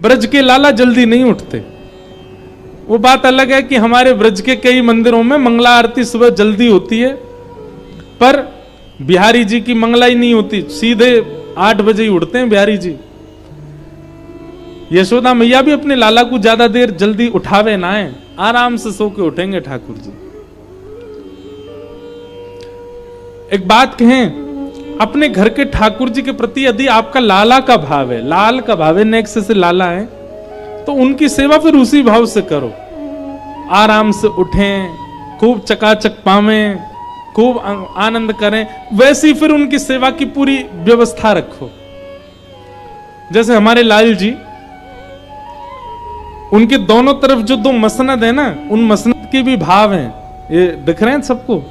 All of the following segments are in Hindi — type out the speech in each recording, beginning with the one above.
ब्रज के लाला जल्दी नहीं उठते। वो बात अलग है कि हमारे ब्रज के कई मंदिरों में मंगला आरती सुबह जल्दी होती है, पर बिहारी जी की मंगला ही नहीं होती, सीधे 8 बजे ही उठते हैं बिहारी जी। यशोदा मैया भी अपने लाला को ज्यादा देर जल्दी उठावे ना है, आराम से सो के उठेंगे ठाकुर जी। एक बात कहें, अपने घर के ठाकुर जी के प्रति यदि आपका लाला का भाव है, लाल का भाव है, नेक्स्ट से लाला है, तो उनकी सेवा फिर उसी भाव से करो। आराम से उठें, खूब चकाचक पावें, खूब आनंद करें, वैसी फिर उनकी सेवा की पूरी व्यवस्था रखो। जैसे हमारे लाल जी, उनके दोनों तरफ जो 2 मसनद है ना, उन मसनद के भी भाव हैं। ये दिख रहे हैं सबको?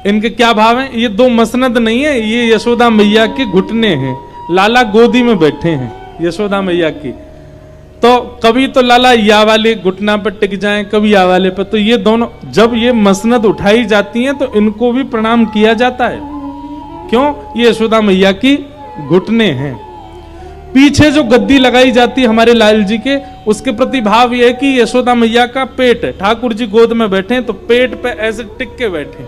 इनके क्या भाव हैं? ये 2 मसनद नहीं है, ये यशोदा मैया के घुटने हैं। लाला गोदी में बैठे हैं यशोदा मैया की, तो कभी तो लाला या वाले घुटना पर टिक जाएं, कभी या वाले पर। तो ये दोनों, जब ये मसनद उठाई जाती हैं तो इनको भी प्रणाम किया जाता है। क्यों? ये यशोदा मैया की घुटने हैं। पीछे जो गद्दी लगाई जाती है हमारे लाल जी के, उसके प्रति भाव यह है कि यशोदा मैया का पेट है, ठाकुर जी गोद में बैठे तो पेट पे ऐसे टिक के बैठे,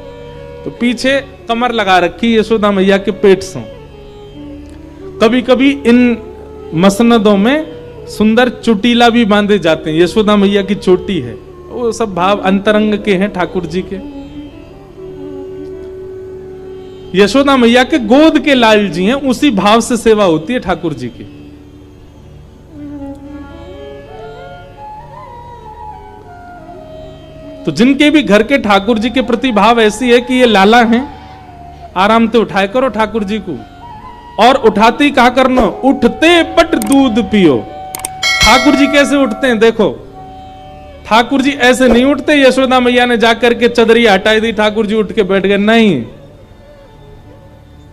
तो पीछे कमर लगा रखी यशोदा मैया के पेट से। कभी कभी इन मसनदों में सुंदर चुटीला भी बांधे जाते हैं, यशोदा मैया की चोटी है। वो सब भाव अंतरंग के हैं ठाकुर जी के। यशोदा मैया के गोद के लाल जी हैं, उसी भाव से सेवा होती है ठाकुर जी की। तो जिनके भी घर के ठाकुर जी के प्रति भाव ऐसी है कि ये लाला हैं, आराम से उठाए करो ठाकुर जी को। और उठाते ही कहा करना, उठते पट दूध पियो। ठाकुर जी कैसे उठते हैं देखो, ठाकुर जी ऐसे नहीं उठते यशोदा मैया ने जाकर के चदरिया हटाई दी, ठाकुर जी उठ के बैठ गए, नहीं।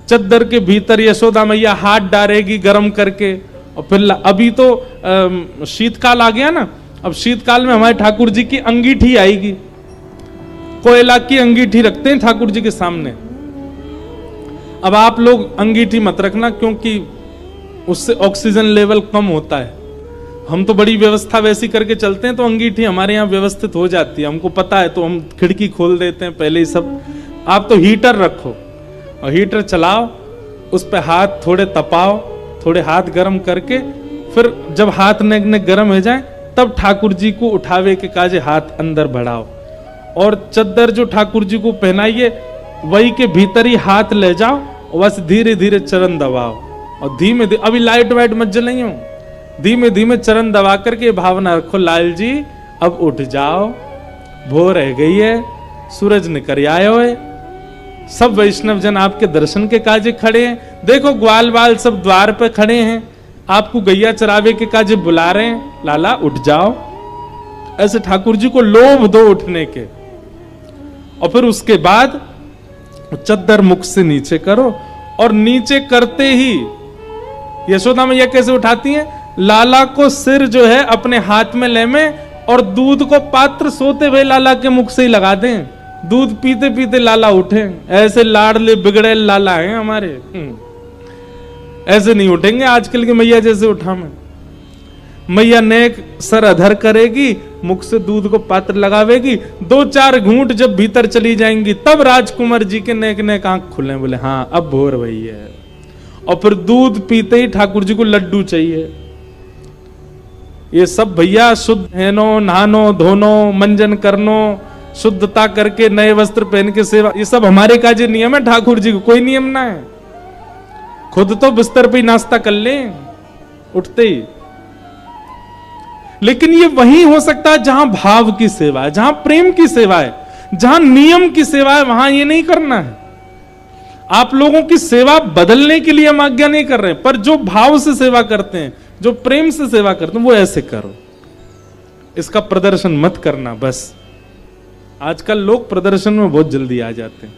चद्दर के भीतर यशोदा मैया हाथ डालेगी गर्म करके, और फिर अभी तो शीतकाल आ गया ना, अब शीतकाल में हमारे ठाकुर जी की अंगीठी आएगी, कोयला की अंगीठी रखते हैं ठाकुर जी के सामने। अब आप लोग अंगीठी मत रखना, क्योंकि उससे ऑक्सीजन लेवल कम होता है। हम तो बड़ी व्यवस्था वैसी करके चलते हैं, तो अंगीठी हमारे यहाँ व्यवस्थित हो जाती है, हमको पता है, तो हम खिड़की खोल देते हैं पहले ही सब। आप तो हीटर रखो और हीटर चलाओ, उस पर हाथ थोड़े तपाओ, थोड़े हाथ गर्म करके, फिर जब हाथ ने गर्म हो जाए तब ठाकुर जी को उठावे के काजे हाथ अंदर बढ़ाओ, और चद्दर जो ठाकुर जी को पहनाइए वही के भीतर ही हाथ ले जाओ, और बस धीरे धीरे चरण दबाओ, और धीमे धीमे, अभी लाइट वाइट मत जलाइयो, धीमे धीमे चरण दबा करके भावना रखो, लाल जी अब उठ जाओ, भोर रह गई है, सूरज निकल आयो है। सब वैष्णव जन आपके दर्शन के काजे खड़े हैं, देखो ग्वाल बाल सब द्वार पे खड़े हैं, आपको गैया चरावे के काजे बुला रहे हैं, लाला उठ जाओ। ऐसे ठाकुर जी को लोभ दो उठने के, और फिर उसके बाद चद्दर मुख से नीचे करो, और नीचे करते ही यशोदा मैया कैसे उठाती हैं, लाला को सिर जो है अपने हाथ में ले में, और दूध को पात्र सोते हुए लाला के मुख से ही लगा दें, दूध पीते पीते लाला उठे। ऐसे लाडले बिगड़े लाला हैं हमारे, ऐसे नहीं उठेंगे आजकल की मैया जैसे उठा में। मैया नेक सर अधर करेगी, मुख से दूध को पात्र लगावेगी, 2-4 घूंट जब भीतर चली जाएंगी, तब राजकुमार जी के नेक नेक आंख खुले, बोले हाँ अब भोर भई है। और फिर दूध पीते ही ठाकुर जी को लड्डू चाहिए। ये सब भैया शुद्ध हैनो, नहानो धोनो, मंजन करनो, शुद्धता करके नए वस्त्र पहन के सेवा, ये सब हमारे काजे नियम है, ठाकुर जी को कोई नियम ना है। खुद तो बिस्तर पे नाश्ता कर ले उठते ही। लेकिन ये वही हो सकता है जहां भाव की सेवा है, जहां प्रेम की सेवा है, जहां नियम की सेवा है, वहां ये नहीं करना है। आप लोगों की सेवा बदलने के लिए हम आज्ञा नहीं कर रहे हैं, पर जो भाव से सेवा करते हैं, जो प्रेम से सेवा करते हैं, वो ऐसे करो। इसका प्रदर्शन मत करना बस। आजकल लोग प्रदर्शन में बहुत जल्दी आ जाते हैं।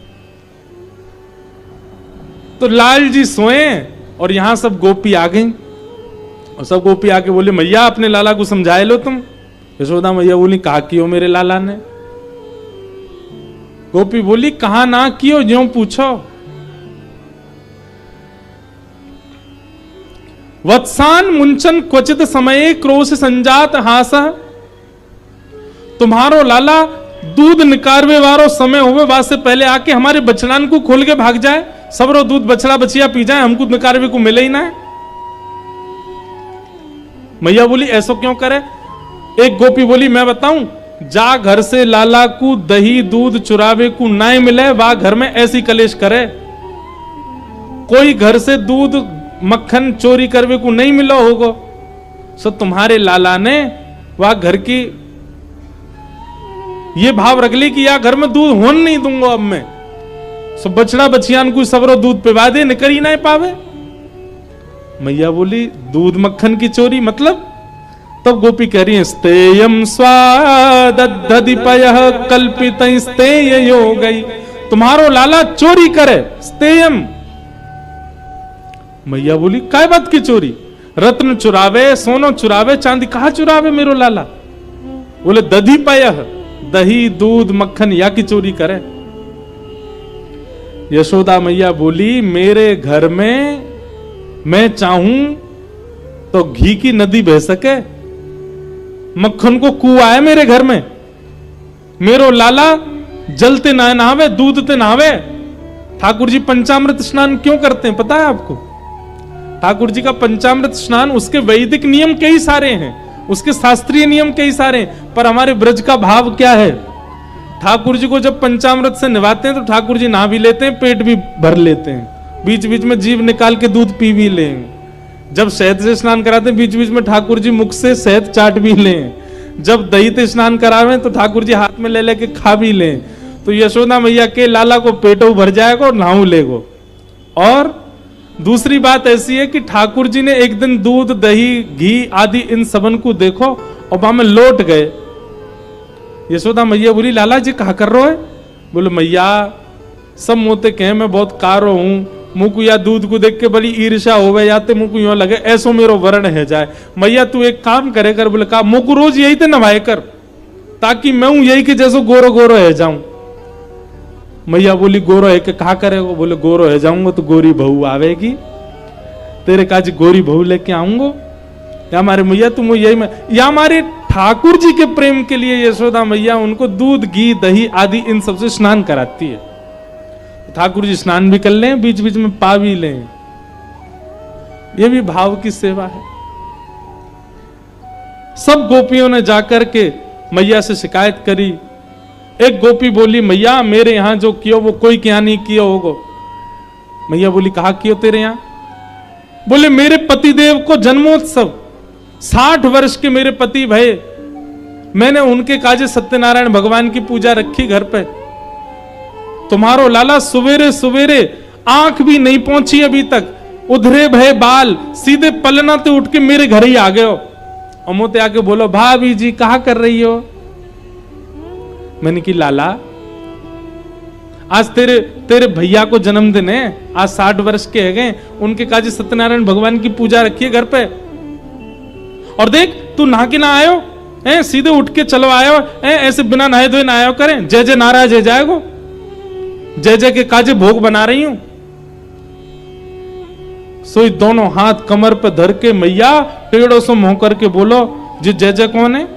तो लाल जी सोए और यहां सब गोपी आ गई, और सब गोपी आके बोले मैया अपने लाला को समझाए लो तुम। यशोदा मैया बोली कहा कियो मेरे लाला ने। गोपी बोली कहा ना कियो, ज्यों पूछो। वत्सान मुंचन क्वचित समय क्रोश संजात हास। तुम्हारो लाला दूध निकारवे वारो समय होवे बाद से पहले आके हमारे बछड़ान को खोल के भाग जाए, सबरो दूध बछड़ा बछिया पी जाए, हमको निकारवे को मिले ही ना है। मैया बोली ऐसा क्यों करे? एक गोपी बोली मैं बताऊं, जा घर से लाला को दही दूध चुरावे को ना मिले, वा घर में ऐसी कलेश करे। कोई घर से दूध मक्खन चोरी करवे को नहीं मिला होगा, सो तुम्हारे लाला ने वह घर की ये भाव रख ली कि या घर में दूध होन नहीं दूंगा अब मैं, सो बछड़ा बछियान को सबरो दूध पिवा दे, निकर ही नहीं पावे। मैया बोली दूध मक्खन की चोरी मतलब? तब गोपी कह रही है स्तेयम स्वादधिपयः कल्पित स्तेय योगई। तुम्हारो लाला चोरी करे स्तेयम। मैया बोली काय बात की चोरी? रत्न चुरावे, सोनो चुरावे, चांदी कहा चुरावे मेरो लाला? बोले दधिपयः, दही दूध मक्खन या की चोरी करे। यशोदा मैया बोली मेरे घर में मैं चाहूं तो घी की नदी बह सके, मक्खन को कुआं है मेरे घर में। मेरो लाला जलते ना नहावे, दूध ते नहावे। ठाकुर जी पंचामृत स्नान क्यों करते हैं पता है आपको? ठाकुर जी का पंचामृत स्नान उसके वैदिक नियम कई सारे हैं, उसके शास्त्रीय नियम कई सारे हैं, पर हमारे ब्रज का भाव क्या है? ठाकुर जी को जब पंचामृत से नहवाते हैं तो ठाकुर जी नहा भी लेते हैं, पेट भी भर लेते हैं, बीच बीच में जीभ निकाल के दूध पी भी लें। जब शहद से स्नान कराते हैं बीच बीच में ठाकुर जी मुख से शहद चाट भी लें। जब दही से स्नान करावें तो ठाकुर जी हाथ में ले लेके खा भी लें। तो यशोदा मैया के लाला को पेटो भर जाएगा और नहाऊ लेगो। और दूसरी बात ऐसी है कि ठाकुर जी ने एक दिन दूध दही घी आदि इन सबन को देखो और वहां में लौट गए। यशोदा मैया बोली लाला जी कहा कर रहे हो? बोले मैया सब मोते कहे मैं बहुत कारो हूं, मुझको या दूध को देख के बड़ी ईर्ष्या होवे, या तो मुझको यूं लगे ऐसो मेरो वर्ण है जाए। मैया तू एक काम करे कर। बोले कहा मुझको रोज यही तो नवाए कर ताकि मैं हूं यही के जैसो गोरो गोरो है जाऊं। मैया बोली गोरो है के कहा करेगा? बोले गोरो है जाऊंगा तो गोरी बहू आवेगी, तेरे काज गोरी बहू लेके आऊंगा। या हमारे मैया तुम यही में, या हमारे ठाकुर जी के प्रेम के लिए यशोदा मैया उनको दूध घी दही आदि इन सबसे स्नान कराती है। ठाकुर जी स्नान भी कर लें, बीच बीच में पा भी लें। ये भी भाव की सेवा है। सब गोपियों ने जाकर के मैया से शिकायत करी। एक गोपी बोली मैया मेरे यहां जो कियो वो कोई क्या नहीं किया होगा। मैया बोली कहा कियो तेरे यहां? बोले मेरे पतिदेव को जन्मोत्सव 60 वर्ष के मेरे पति भय, मैंने उनके काजे सत्यनारायण भगवान की पूजा रखी घर पे। तुम्हारो लाला सवेरे सवेरे आंख भी नहीं पहुंची अभी तक, उधरे भय बाल सीधे पलना ते उठ के मेरे घर ही आ गए हो। अमोते आके बोलो भाभी जी कहा कर रही हो? मैंने की लाला आज तेरे भैया को जन्मदिन है, आज 60 वर्ष के है गए, उनके काजे सत्यनारायण भगवान की पूजा रखी है घर पे। और देख तू नहा के ना आयो है, सीधे उठ के चलो आयो है, ऐसे बिना नहाए धोए ना आयो करें। जय जय नाराज जय जाएगो, जय जय के काजे भोग बना रही हूं। सोई दोनों हाथ कमर पे धर के मैया टेढ़ों से मुंह करके बोलो जी जय जय कौन है?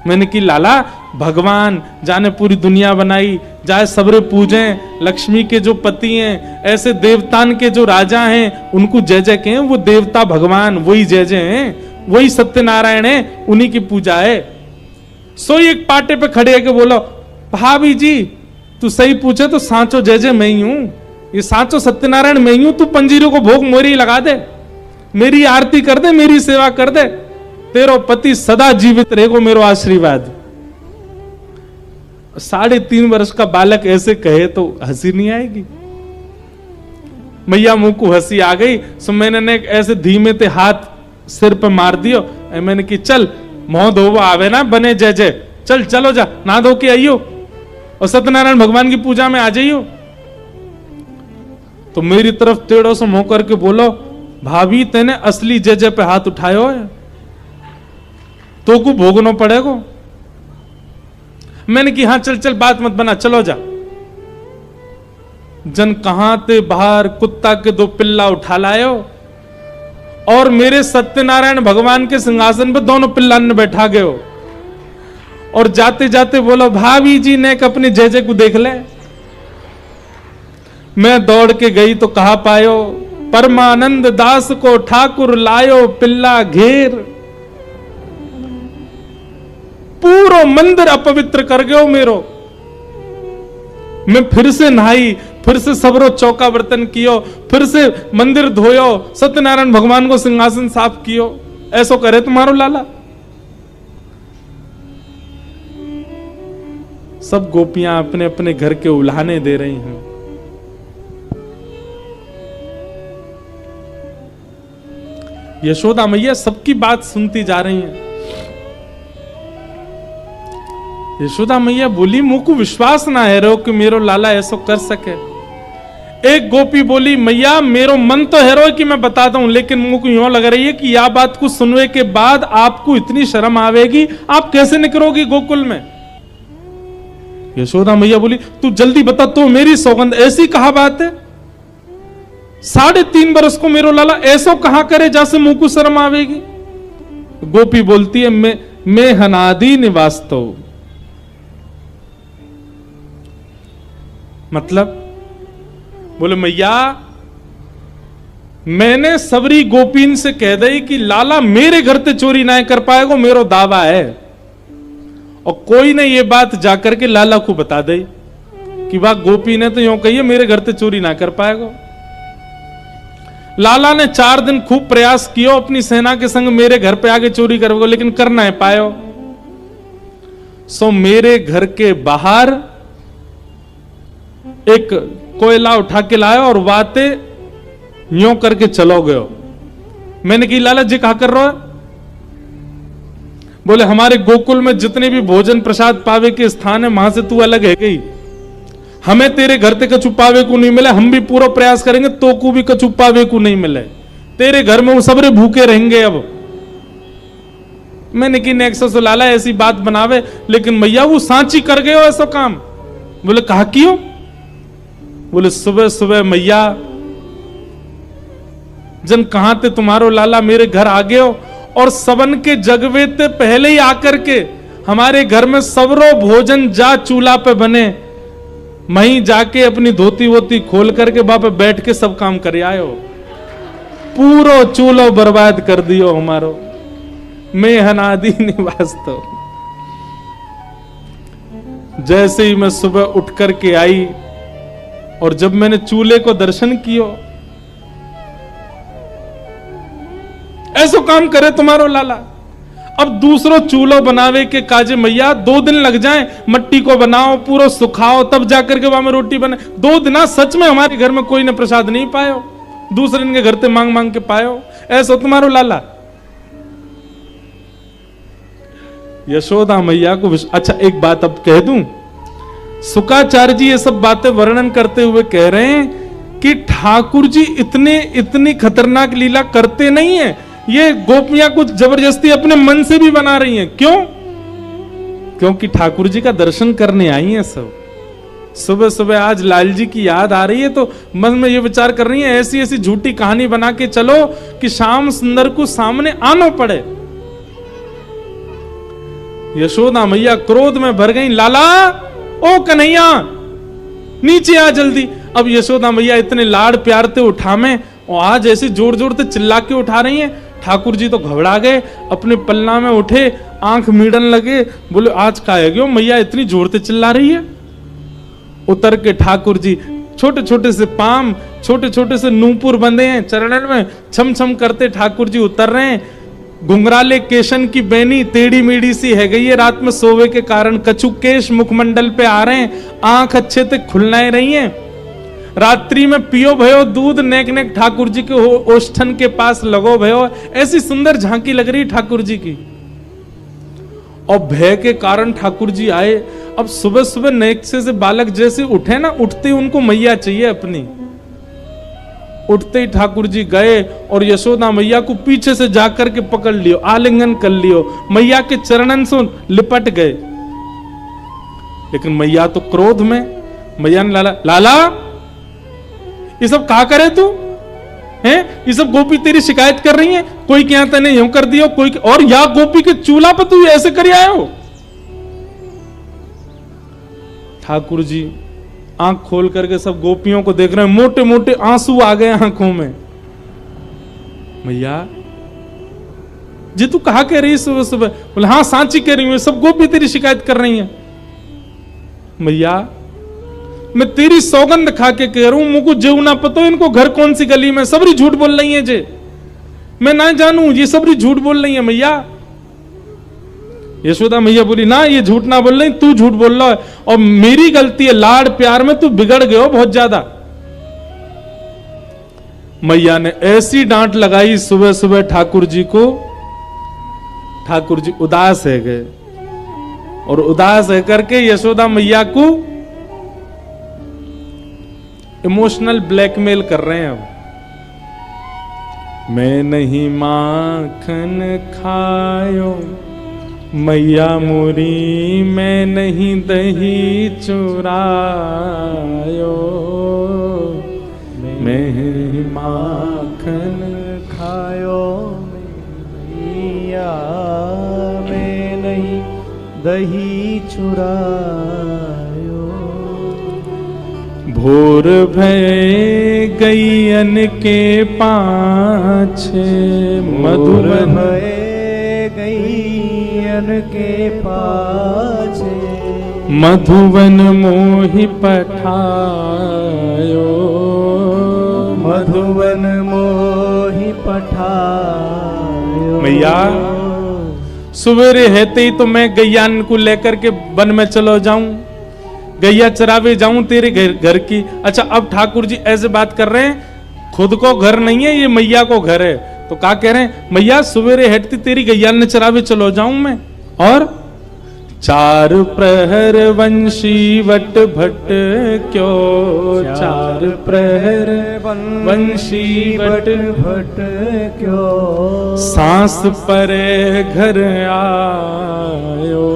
मैंने की लाला भगवान जाने पूरी दुनिया बनाई, जाए सबरे पूजे, लक्ष्मी के जो पति हैं, ऐसे देवतान के जो राजा हैं उनको जय जय कहें, वो देवता भगवान वही जय जय हैं, वही सत्यनारायण है, उन्हीं की पूजा है। सोई एक पाटे पे खड़े होके बोलो भाभी जी तू सही पूछे तो सांचो जय जय मैं ही हूं, ये सांचो सत्यनारायण मैं ही हूं। तू पंजीरों को भोग मोरी लगा दे, मेरी आरती कर दे, मेरी सेवा कर दे, तेरो पति सदा जीवित रहेगो, मेरो आशीर्वाद। 3.5 वर्ष का बालक ऐसे कहे तो हंसी नहीं आएगी? मैया मुंह को हंसी आ गई। सो मैंने ऐसे धीमे ते हाथ सिर पे मार दियो। मैंने की चल मोह धोवा आवे ना बने जय जय, चल चलो जा ना धो के आइयो और सत्यनारायण भगवान की पूजा में आ जाइयो। तो मेरी तरफ टेढ़ों से मुंह करके बोलो भाभी तेने असली जय जय पे हाथ उठायो है, तो को भोगना पड़ेगा। मैंने की हाँ चल चल बात मत बना, चलो जा। जन कहां ते बाहर कुत्ता के 2 पिल्ला उठा लायो और मेरे सत्यनारायण भगवान के सिंहासन पर दोनों पिल्ला ने बैठा गए हो और जाते जाते बोलो भाभी जी ने अपने जय को देख ले। मैं दौड़ के गई तो कहा पायो परमानंद दास को ठाकुर लायो पिल्ला घेर। पूरो मंदिर अपवित्र कर गयो मेरो। मैं फिर से नहाई, फिर से सबरो चौका बर्तन कियो, फिर से मंदिर धोयो, सत्यनारायण भगवान को सिंहासन साफ कियो। ऐसो करे तुम्हारो लाला। सब गोपियां अपने अपने घर के उल्हाने दे रही हैं। यशोदा मैया सबकी बात सुनती जा रही हैं। यशोदा मैया बोली मुझको विश्वास ना है रो कि मेरो लाला ऐसा कर सके। एक गोपी बोली मैया मेरो मन तो है रो कि मैं बताता हूं, लेकिन मुझको यूं लग रही है कि यह बात को सुनने के बाद आपको इतनी शर्म आवेगी, आप कैसे निकलोगी गोकुल में। यशोदा मैया बोली तू जल्दी बता, तो मेरी सौगंध ऐसी कहा बात है। 3.5 बरस को मेरो लाला ऐसो कहा करे जैसे मुंह को शर्म आवेगी। गोपी बोलती है मैं हनादि निवास्तो, मतलब बोले मैया मैंने सबरी गोपीन से कह दई कि लाला मेरे घर ते चोरी ना कर पाएगा, मेरो दावा है। और कोई ने ये बात जाकर के लाला को बता दे कि वाह गोपी ने तो यूं कही मेरे घर ते चोरी ना कर पाएगा। लाला ने 4 दिन खूब प्रयास किया अपनी सेना के संग मेरे घर पे आके चोरी करोगे, लेकिन कर ना पायो। सो मेरे घर के बाहर एक कोयला उठा के लाया और वाते यूं करके चलो गयो। मैंने कही लाला जी कहा कर रहे हो। बोले हमारे गोकुल में जितने भी भोजन प्रसाद पावे के स्थान है वहां से तू अलग है गई। हमें तेरे घर ते कछु पावे को नहीं मिले, हम भी पूरा प्रयास करेंगे तो को भी कछु पावे को नहीं मिले। तेरे घर में वो सबरे भूखे रहेंगे। अब मैंने कि नेक्सस लाला ऐसी बात बनावे, लेकिन मैया वो सांची कर गए हो ऐसा काम। बोले कहा क्यों। बोले सुबह सुबह मैया जन कहां थे तुम्हारो लाला मेरे घर आ गए हो और सबन के जगवे ते पहले ही आकर के हमारे घर में सबरो भोजन जा चूल्हा पे बने, वहीं जाके अपनी धोती वोती खोल करके वहां पे बैठ के सब काम कर आयो। पूरो चूल्हो बर्बाद कर दियो हमारो। मैं हनादि निवास तो। जैसे ही मैं सुबह उठ करके आई और जब मैंने चूल्हे को दर्शन कियो, ऐसो काम करे तुम्हारो लाला। अब दूसरो चूल्हो बनावे के काजे मैया 2 दिन लग जाए, मट्टी को बनाओ पूरा सुखाओ तब जाकर के वहां में रोटी बने। 2 दिन सच में हमारे घर में कोई ने प्रसाद नहीं पायो, दूसरे इनके घर से मांग मांग के पायो। ऐसा तुम्हारो लाला। यशोदा मैया को अच्छा एक बात अब कह दूं, शुकाचार्य जी ये सब बातें वर्णन करते हुए कह रहे हैं कि ठाकुर जी इतनी खतरनाक लीला करते नहीं है, ये गोपियां कुछ जबरदस्ती अपने मन से भी बना रही हैं। क्यों? क्योंकि ठाकुर जी का दर्शन करने आई हैं सब। सुबह सुबह आज लाल जी की याद आ रही है तो मन में ये विचार कर रही है ऐसी ऐसी झूठी कहानी बना के चलो कि श्याम सुंदर को सामने आना पड़े। यशोदा मैया क्रोध में भर गई, लाला ओ कन्हैया नीचे आ जल्दी। अब यशोदा मैया इतने लाड़ प्यार से उठा में और आज ऐसे जोर जोर से चिल्ला के उठा रही हैं। ठाकुर जी तो घबरा गए, अपने पल्ला में उठे, आंख मीड़न लगे। बोले आज का है क्यों मैया इतनी जोर से चिल्ला रही है। उतर के ठाकुर जी छोटे छोटे से पाम, छोटे छोटे से नूपुर बंधे हैं चरणन में, छम छम करते ठाकुर जी उतर रहे हैं। घुंघराले केशन की बैनी टेढ़ी मेढ़ी सी है गई है, रात में सोवे के कारण कछु केश मुखमंडल पे आ रहे हैं, आंख अच्छे से खुलनाए रही हैं। रात्रि में पियो भयो दूध, नेक नेक ठाकुर जी के ओष्ठन के पास लगो भयो। ऐसी सुंदर झांकी लग रही ठाकुर जी की। और भय के कारण ठाकुर जी आए। अब सुबह सुबह नेक्से से बालक जैसे उठे ना, उठते ही उनको मैया चाहिए अपनी। उठते ही ठाकुर जी गए और यशोदा मैया को पीछे से जाकर के पकड़ लियो, आलिंगन कर लियो, मैया के चरणन से लिपट गए। लेकिन मैया तो क्रोध में, मैया ने लाला ये सब कहा करे तू हैं? ये सब गोपी तेरी शिकायत कर रही है, कोई क्या तने यूं कर दिया, कोई और या गोपी के चूल्हा पर तू ऐसे कर आए हो। ठाकुर जी आंख खोल करके सब गोपियों को देख रहे हैं, मोटे मोटे आंसू आ गए आंखों में। मैया जी तू कहा कह रही है सुबह सुबह? बोले हाँ सांची कह रही हूं, सब गोपी तेरी शिकायत कर रही है। मैया मैं तेरी सौगंध खा के कह रहा हूं, मुझको जेऊ ना पतो इनको घर कौन सी गली में, सबरी झूठ बोल रही है जे, मैं ना जानू ये सबरी झूठ बोल रही है। मैया यशोदा मैया बोली ना ये झूठ ना बोल रही, तू झूठ बोल रहा है और मेरी गलती है, लाड़ प्यार में तू बिगड़ गए हो बहुत ज्यादा। मैया ने ऐसी डांट लगाई सुबह सुबह ठाकुर जी को, ठाकुर जी उदास है गए और उदास है करके यशोदा मैया को इमोशनल ब्लैकमेल कर रहे हैं। अब मैं नहीं माखन खायो मैया मोरी, मैं नहीं दही चुरायो, मैं माखन खायो मैया, मैं नहीं दही चुरायो। भोर भय गैयन के पाछे, मधुवन भय गैयन के पाछे, मधुवन मोहि पठायो, मधुवन मोहि पठायो। मैया सवेरे हेते ही तो मैं गैयान को लेकर के वन में चलो जाऊं, गैया चरावे जाऊं तेरे घर की। अच्छा अब ठाकुर जी ऐसे बात कर रहे हैं, खुद को घर नहीं है ये मैया को घर है, तो क्या कह रहे हैं मैया सवेरे हेटती तेरी गैया ने चरावे चलो जाऊं मैं। और चार प्रहर वंशी वट भट क्यों, चार प्रहर वंशी वट भट क्यों, सांस परे घर आयो,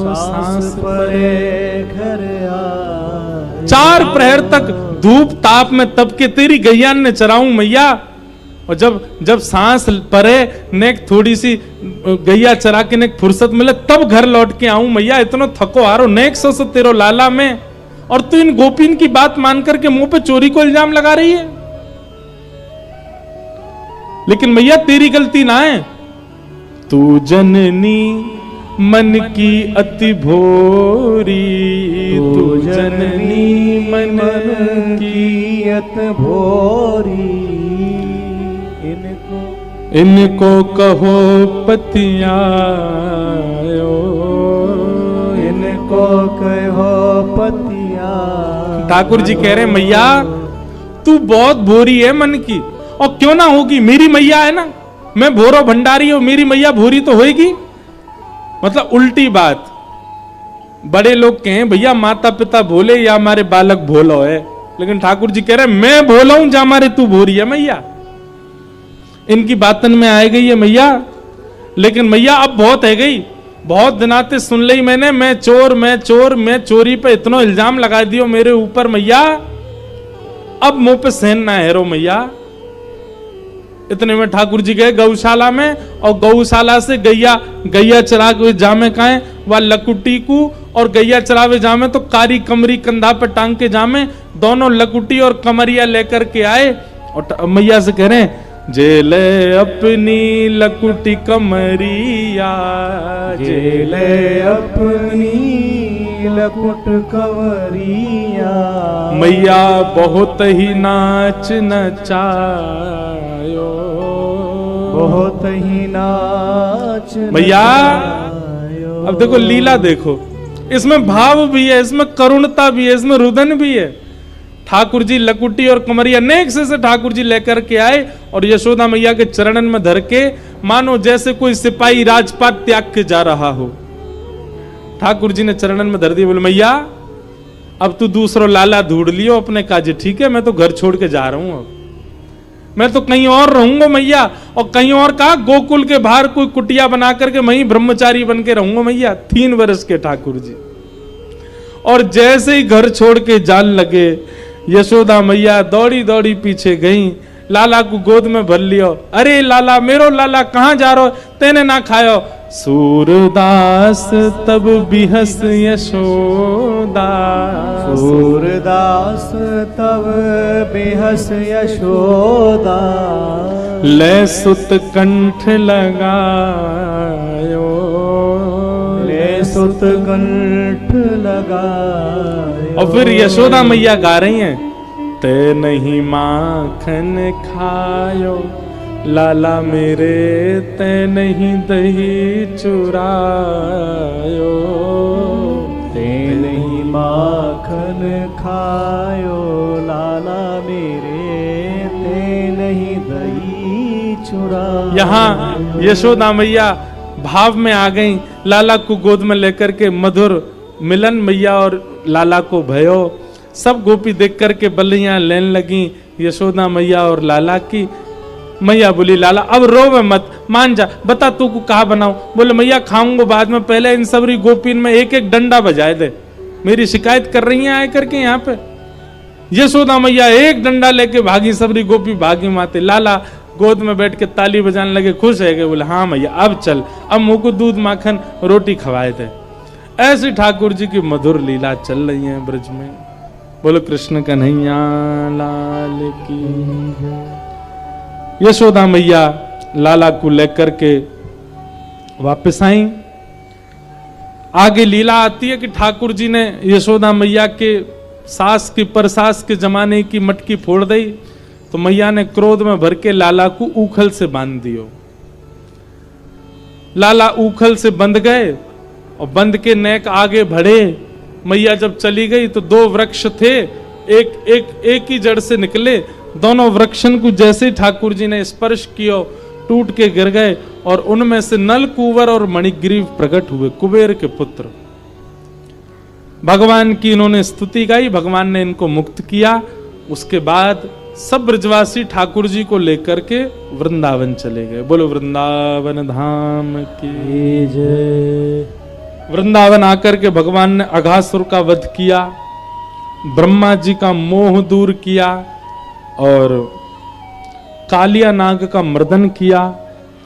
सांस परे घर आयो। चार प्रहर तक धूप ताप में तब के तेरी गैया ने चराऊं मैया, और जब सांस परे नेक थोड़ी सी गैया चरा के नेक फुर्सत मिले तब घर लौट के आऊं मैया, इतना थको आ रो नेक सो तेरो लाला में, और तू इन गोपीन की बात मान करके मुंह पे चोरी को इल्जाम लगा रही है। लेकिन मैया तेरी गलती ना है, तू जननी मन की अति भोरी, तू जननी मन की अति भोरी, इनको कहो पतियायो, इनको कहो पतिया। ठाकुर जी कह रहे हैं मैया तू बहुत भोरी है मन की, और क्यों ना होगी, मेरी मैया है ना, मैं भोरो भंडारी हूं, मेरी मैया भोरी तो होगी। मतलब उल्टी बात, बड़े लोग कहें भैया माता पिता भोले या हमारे बालक भोलो है, लेकिन ठाकुर जी कह रहे हैं मैं भोला हूं जा हमारे तू भोरी है मैया। इनकी बातन में आ गई है मैया, लेकिन मैया अब बहुत है गई, बहुत दिनाते सुन ली मैंने, मैं चोर मैं चोर, मैं चोरी पे इतना इल्जाम लगा दियो मेरे ऊपर मैया, अब मुंह पे सहन ना है रो मैया। इतने में ठाकुर जी गए गौशाला में, और गौशाला से गैया चरा के जामे काए वह लकुटी को, और गैया चरावे जामे तो कारी कमरी कंधा पे टांग के जामे, दोनों लकुटी और कमरिया लेकर के आए, और मैया से कह रहे हैं जेले अपनी लकुटी कमरिया, जेले अपनी लकुट कमरिया, मैया बहुत ही नाच नचायो, बहुत ही नाच मैया। अब देखो लीला देखो, इसमें भाव भी है, इसमें करुणता भी है, इसमें रुदन भी है। ठाकुर जी लकुटी और कमरिया नेक से ठाकुर जी लेकर के आए, और यशोदा मैया के चरणन में धर के मानो जैसे कोई सिपाही राजपाट त्याग के जा रहा हो। ठाकुर जी ने चरणन में धर दिया, बोले मैया अब तू दूसरा लाला ढूंढ लियो अपने काजे, ठीक है मैं तो घर छोड़ के जा रहा हूं, अब मैं तो कहीं और रहूंगा मैया, और कहीं और कहा गोकुल के बाहर कोई कुटिया बना करके वहीं ब्रह्मचारी बन के रहूंगा मैया। 3 वर्ष के ठाकुर जी, और जैसे ही घर छोड़ के जान लगे यशोदा मैया दौड़ी दौड़ी पीछे गई, लाला को गोद में भर लियो। अरे लाला, मेरो लाला कहाँ जा रहो, तेने ना खायो। सूरदास तब बिहस यशोदा, सूरदास तब बेहस यशोदा, ले सुत कंठ लगायो, ले सुत कंठ लगायो। और फिर यशोदा मैया गा रही हैं, ते नहीं माखन खायो, लाला मेरे ते नहीं दही चुरायो, ते नहीं माखन खायो, लाला मेरे ते नहीं दही चुरायो। यहाँ यशोदा मैया भाव में आ गई, लाला को गोद में लेकर के मधुर मिलन मैया और लाला को भयो। सब गोपी देख करके बल्लियां लेने लगी यशोदा मैया और लाला की। मैया बोली, लाला अब रोवे मत, मान जा, बता तू को कहा बनाऊं। बोले मैया खाऊंगा बाद में, पहले इन सबरी गोपीन में एक एक डंडा बजाए दे, मेरी शिकायत कर रही हैं आए करके यहाँ पे। यशोदा मैया एक डंडा लेके भागी, सबरी गोपी भागी माते। लाला गोद में बैठ के ताली बजाने लगे, खुश है गए। बोले हाँ मैया अब चल, अब मुंह को दूध माखन रोटी खवाए थे। ऐसी ठाकुर जी की मधुर लीला चल रही है ब्रज में। बोलो कृष्ण कन्हैया लाल की। यशोदा मैया लाला को लेकर के वापस आई। आगे लीला आती है कि ठाकुर जी ने यशोदा मैया के सास की परसास के जमाने की मटकी फोड़ दी, तो मैया ने क्रोध में भर के लाला को ऊखल से बांध दियो। लाला ऊखल से बंध गए और बंध के नेक आगे बढ़े। मैया जब चली गई तो दो वृक्ष थे, एक ही जड़ से निकले। दोनों वृक्षन को जैसे ठाकुर जी ने स्पर्श किया टूट के गिर गए, और उनमें से नल कुंवर और मणिग्रीव प्रकट हुए, कुबेर के पुत्र। भगवान की इन्होंने स्तुति गाई, भगवान ने इनको मुक्त किया। उसके बाद सब ब्रजवासी ठाकुर जी को लेकर के वृंदावन चले गए। बोलो वृंदावन धाम की जय। वृंदावन आकर के भगवान ने अघासुर का वध किया, ब्रह्मा जी का मोह दूर किया और कालिया नाग का मर्दन किया।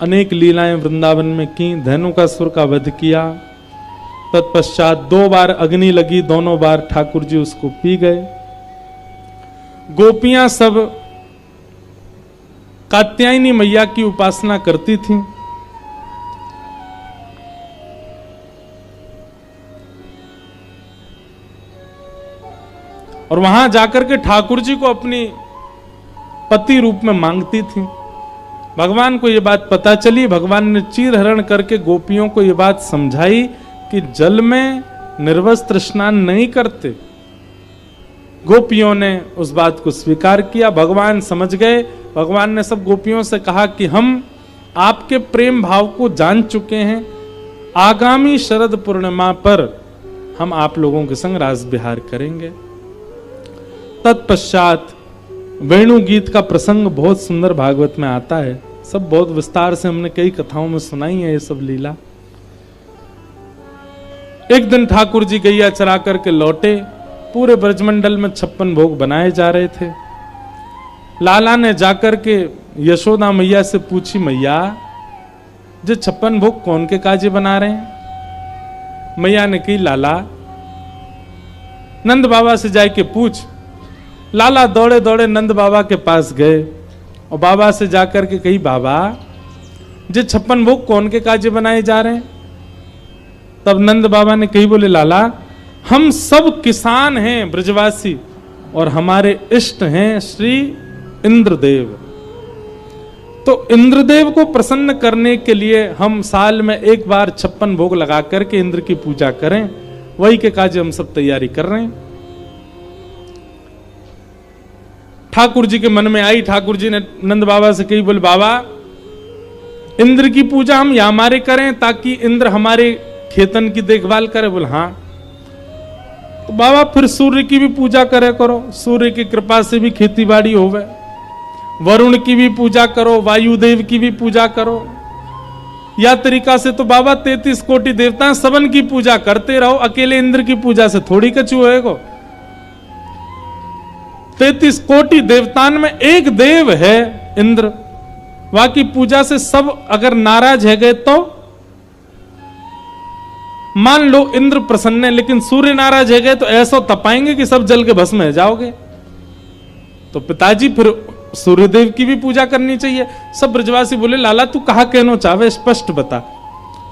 अनेक लीलाएं वृंदावन में की, धेनुकासुर का वध किया। तत्पश्चात 2 बार अग्नि लगी, दोनों बार ठाकुर जी उसको पी गए। गोपियां सब कात्यायनी मैया की उपासना करती थीं। और वहां जाकर के ठाकुर जी को अपनी पति रूप में मांगती थी। भगवान को यह बात पता चली, भगवान ने चीर हरण करके गोपियों को यह बात समझाई कि जल में निर्वस्त्र स्नान नहीं करते। गोपियों ने उस बात को स्वीकार किया, भगवान समझ गए। भगवान ने सब गोपियों से कहा कि हम आपके प्रेम भाव को जान चुके हैं, आगामी शरद पूर्णिमा पर हम आप लोगों के संग रास विहार करेंगे। तत्पश्चात वेणु गीत का प्रसंग बहुत सुंदर भागवत में आता है, सब बहुत विस्तार से हमने कई कथाओं में सुनाई है ये सब लीला। एक दिन ठाकुर जी गैया चरा करके लौटे, पूरे ब्रजमंडल में 56 भोग बनाए जा रहे थे। लाला ने जाकर के यशोदा मैया से पूछी, मैया जो 56 भोग कौन के काजे बना रहे हैं? मैया ने कही, लाला नंद बाबा से जाके पूछ। लाला दौड़े दौड़े नंद बाबा के पास गए और बाबा से जाकर के कही, बाबा जो 56 भोग कौन के काजे बनाए जा रहे हैं? तब नंद बाबा ने कही, बोले लाला हम सब किसान हैं ब्रजवासी और हमारे इष्ट हैं श्री इंद्रदेव। तो इंद्रदेव को प्रसन्न करने के लिए हम साल में एक बार 56 भोग लगा करके इंद्र की पूजा करें, वही के काज हम सब तैयारी कर रहे हैं। ठाकुर जी के मन में आई, ठाकुर जी ने नंद बाबा से कही, बोले बाबा इंद्र की पूजा हम या हमारे करें ताकि इंद्र हमारे खेतन की देखभाल करे? बोले हाँ। तो बाबा फिर सूर्य की भी पूजा करे करो, सूर्य की कृपा से भी खेती बाड़ी होवे। वरुण की भी पूजा करो, वायुदेव की भी पूजा करो। या तरीका से तो बाबा 33 कोटि देवता सबन की पूजा करते रहो, अकेले इंद्र की पूजा से थोड़ी कछु होएगो। 33 कोटि देवतान में एक देव है इंद्र, बाकी पूजा से सब अगर नाराज है गए तो मान लो इंद्र प्रसन्न है, लेकिन सूर्य नाराज है गए तो ऐसा तपाएंगे कि सब जल के भस्म हो जाओगे। तो पिताजी फिर सूर्यदेव की भी पूजा करनी चाहिए। सब ब्रजवासी बोले लाला तू कहा कहना चाहे स्पष्ट बता।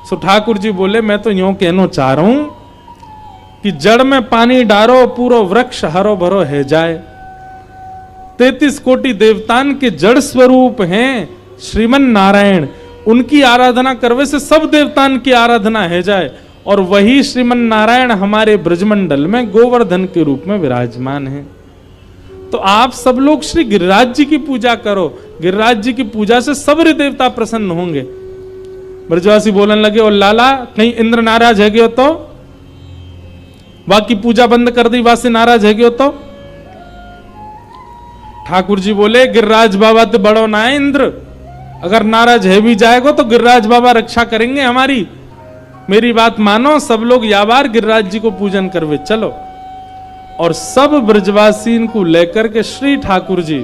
सो ठाकुर जी बोले मैं तो यूं कहना चाह रहा हूं कि जड़ में पानी डारो पूरो वृक्ष हरो भरो है जाए। 33 कोटि देवतान के जड़ स्वरूप हैं श्रीमन नारायण, उनकी आराधना करवे से सब देवतान की आराधना है जाए। और वही श्रीमन नारायण हमारे ब्रजमंडल में गोवर्धन के रूप में विराजमान है। तो आप सब लोग श्री गिरिराज जी की पूजा करो, गिरिराज जी की पूजा से सब देवता प्रसन्न होंगे। ब्रजवासी बोलने लगे और लाला कहीं इंद्र नाराज है गयो तो, बाकी पूजा बंद कर दी वासी नाराज है गयो तो। ठाकुर जी बोले गिरिराज बाबा तो बड़ो ना है इंद्र, अगर नाराज है भी जाएगा तो गिरिराज बाबा रक्षा करेंगे हमारी। मेरी बात मानो, सब लोग या बार गिरिराज जी को पूजन करवे चलो। और सब ब्रजवासी को लेकर के श्री ठाकुर जी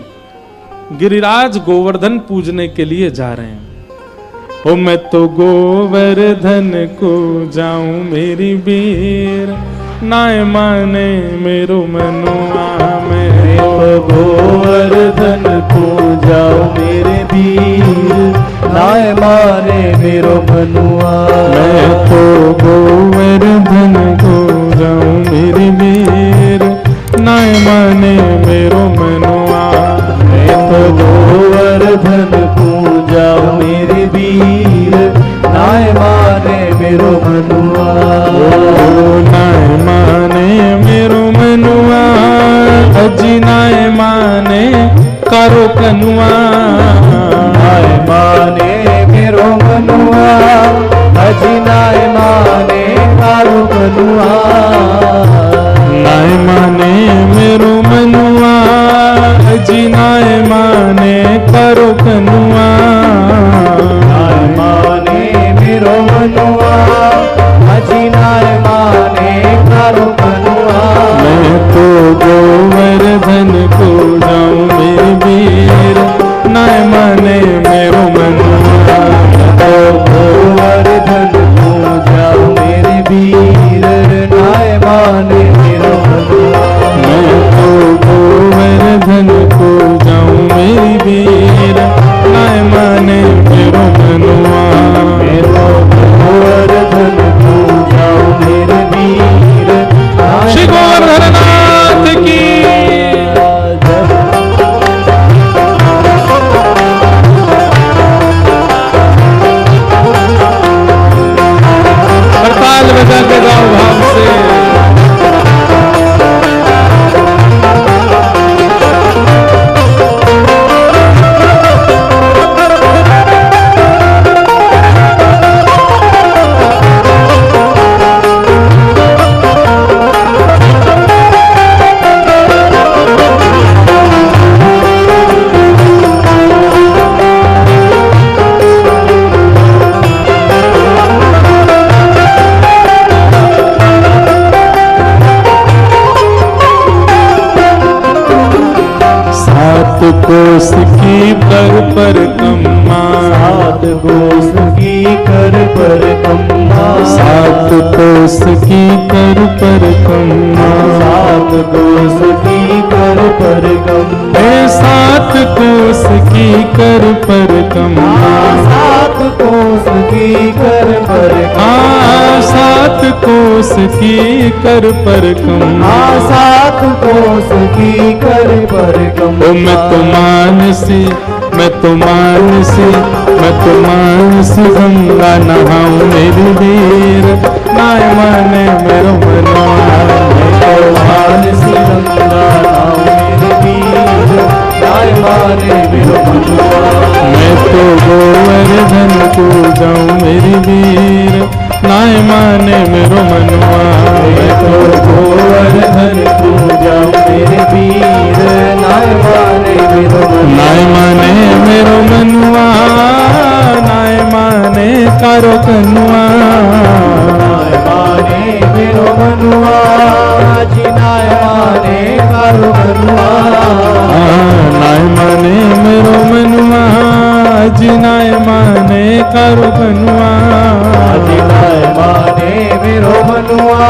गिरिराज गोवर्धन पूजने के लिए जा रहे हैं। ओ मैं तो गोवर्धन को जाऊं मेरी बीर, नाय माने मेरो मनुआ। मैं तो गोवर्धन को जाओ मेरे वीर, नाय माने मेरो मनुआ। मैं तो गोवर्धन को जाऊं मेरी वीर, नाय माने मेरो मनुआ। मैं तो गोवर्धन को जाओ मेरे वीर, नाय माने मेरो मनुआ। नाय माने मेरो मनुआ, अजी नाय माने करो कनुआ। नाय माने मेरो मनुआ, अजी नाय माने करो कनुआ। नाय माने मेरो मनुआ, अजी नाय माने करो कनुआ। नाय माने मेरो मनुआ, अजी नाय माने करो कनुआ। मैं तो गोवर्धन को जाऊं मेरे वीर, नाय माने मेरो मनुआ। तो गोवर्धन को जाओ मेरे वीर, नाय माने मेरो मनुआ। मैं तो गोवर्धन को जाऊं मेरी वीर, नाय माने मेरो मनुआ। मैं तो गोवर्धन को जाओ मेरे वीर, श्री गोवर्धन नाथ की हड़ताल बजा के गाओ भाव से। कोस की पर कम्मा, सात कोस की कर पर कम्मा। सात कोस की पर कम्मा। सात कोस की कर पर कम्मा। सात कोस की कर पर कम्मा। सात कोस की कर पर कम्मा। सात कोस की कर पर कम्मा। सात कोस की कर पर कम्मा। मैं तो मानसी, मैं तो मानसी, मैं तो मानसी गंगा नहाऊं मेरी वीर, नाय माने मेरो मनुआ। मैं तो मानसी गंगा नहाऊं मेरे वीर, नाय माने मेरो मनुआ। मैं तो गोवर्धन को जाऊं मेरी वीर, नाय माने मेरो मनुआ। मैं तो गोवर्धन को जाऊं मेरे वीर, नाय माने मेरो मनुआ। नाय माने मेरो मनुआ, नाय माने करो कनुआ। नाय माने मेरो मनुआ, जी नाय माने करो कनुआ। कारो कनुआ। अजिनाय माने मेरो मनुआ,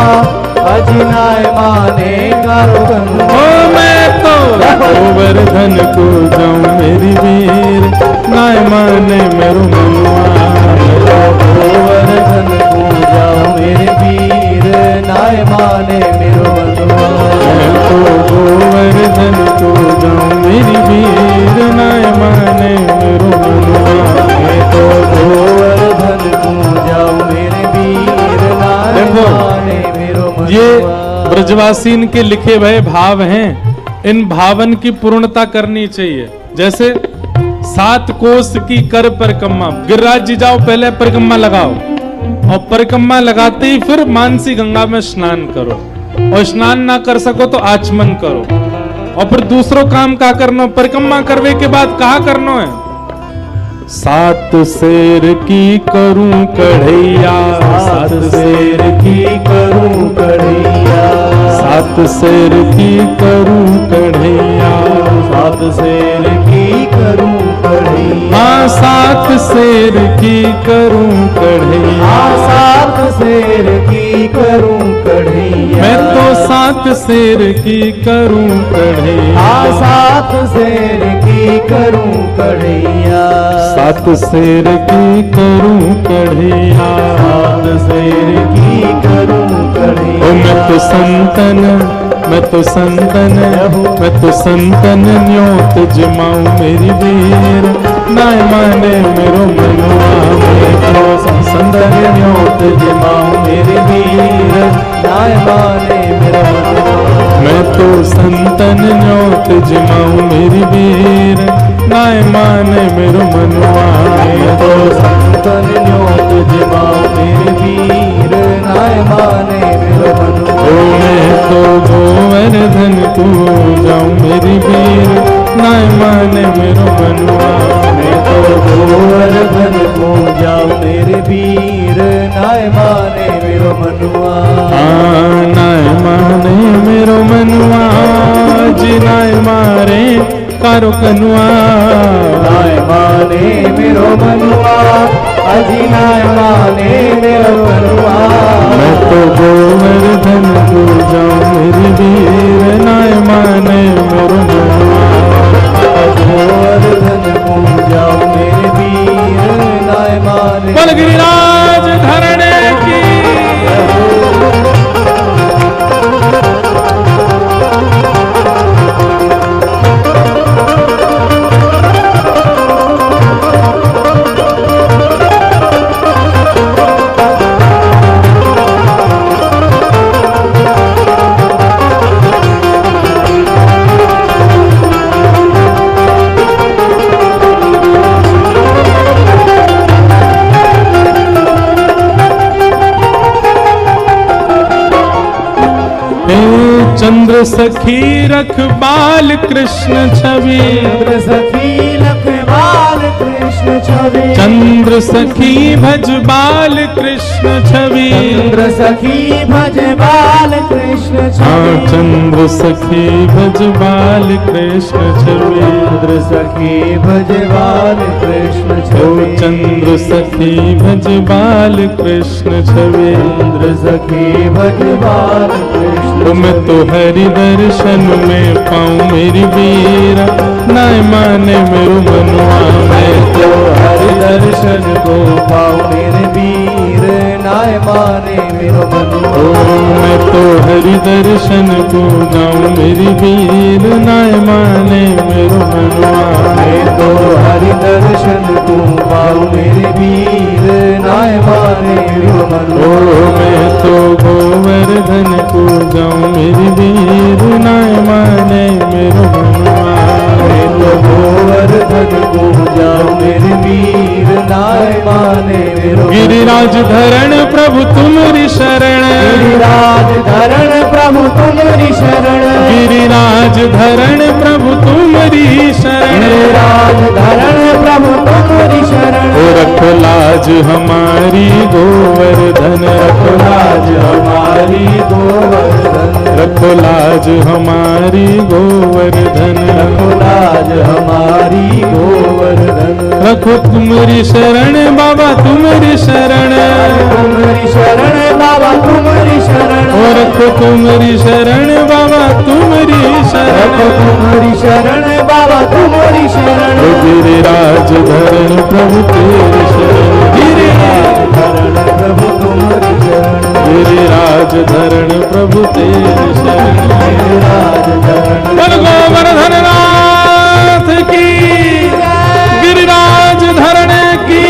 अजिनाय माने कारो कनुआ। ओ मैं तो गोवर्धन को जाऊं मेरी वीर, नाय माने मेरो मनुआ। गोवर्धन को जाऊं मेरे वीर, नाय माने मेरो मनुआ। मैं तो गोवर्धन को जाऊं मेरी वीर, नाय माने मेरो मनुआ। मैं तो गोवर्धन को जाऊं मेरे वीर, नाय देखो, माने मेरो मनुआ। ये ब्रजवासीन के लिखे हुए भाव हैं। इन भावन की पूर्णता करनी चाहिए। जैसे 7 कोस की कर परिक्रमा, गिरिराज जी जाओ पहले परिक्रमा लगाओ, और परिक्रमा लगाते ही फिर मानसी गंगा में स्नान करो, और स्नान ना कर सको तो आचमन करो, और फिर दूसरो काम का करना। परिक्रमा करने के बाद कहा करना है? 7 शेर की करूं कढ़ैया, 7 शेर की करूं कढ़ैया, 7 शेर की करूं कढ़ैया, 7 शेर की करूं कढ़ैया। हाँ 7 शेर की करूं कढ़ैया। 7 शेर की करूं कढ़ैया। मैं तो 7 शेर की करूं कढ़ैया। 7 शेर की करूं कढ़ैया। 7 शेर की करूं कढ़ैया। 7 शेर की करूं कढ़ैया। ओ मैं तो संतन, मैं तो संतन, मैं तो संतन न्योत जमाऊं मेरी वीर, नाय माने मेरो मनुआ। मैं तो संतन न्योत जमाऊं मेरी वीर, नाय माने मेरो मनुआ। मैं तो संतन न्योत जमाऊं मेरी वीर, नाय माने मेरो मनुआ। मैं तो संतन न्योत जमाऊं मेरे वीर, नाय माने मेरो मनुआ। ओ मैं तो गोवर्धन को जाऊं मेरी वीर, नाय माने मेरो मनुआ। मैं तो गोवर्धन को जाऊं मेरे वीर, नाय माने मेरो मनुआ। नाय माने मेरो मनुआ, जी नाय मारे कारो कनुआ। नाय माने मेरो मनुआ, अजी नाय माने मेरो मनुआ। मैं तो गोवर्धन को जाऊं मेरी वीर, नाय माने मेरो मनुआ। गोवर्धन को जाऊं मेरे वीर, नाय माने। बोल गिरिराज धरने की। चंद्र सखी रख बाल कृष्ण छवि। चंद्र सखी रख बाल कृष्ण छवि। चंद्र सखी भज बाल कृष्ण छवि। चंद्र सखी भज बाल कृष्ण छवि। हाँ चंद्र सखी भज बाल कृष्ण छवि। चंद्र सखी भज बाल कृष्ण छवि। चंद्र सखी भज बाल कृष्ण छवि। चंद्र सखी भज बाल कृष्ण। मैं तो हरि दर्शन में पाऊं मेरी वीर, नाय माने मेरो मनुआ। मैं तो हरि दर्शन को पाऊं मेरे वीर, नाय माने मेरो मनुआ। मैं तो हरि दर्शन को जाऊं मेरी वीर, नाय माने मेरो मनुआ। मैं तो हरि दर्शन को पाऊं मेरे वीर, नाय माने मेरो मनुआ। मैं तो गोवर्धन को जाऊं मेरी वीर, नाय माने मेरो मनुआ। मैं तो गोवर्धन को जाऊं मेरे वीर, नाय माने मेरो। गिरिराज धरण प्रभु तुम्हारी शरण। गिरिराज धरण प्रभु तुम्हारी शरण। गिरिराज धरण प्रभु तुम्हारी शरण। गिरिराज धरण प्रभु तुम्हारी शरण। ओ रखो लाज हमारी गोवर्धन, रखो लाज हमारी गोवर्धन। रखो लाज हमारी गोवर्धन। रखो लाज हमारी गोवर्धन। रखो तुम्हारी शरण बाबा तुम्हारी शरण, तुम्हारी शरण बाबा तुम्हारी शरण, और रखो तुम्हारी शरण बाबा तुम्हारी शरण, तुम्हारी शरण बाबा तुम्हारी शरण, गिरिराज धरण प्रभु तेरी शरण, गिरिराज धरण प्रभु तुम्हारी शरण, गिरिराज धरण प्रभु तेरी शरण, गिरिराज धरण बोल गोवर्धन नाथ की, गिरिराज धरण की,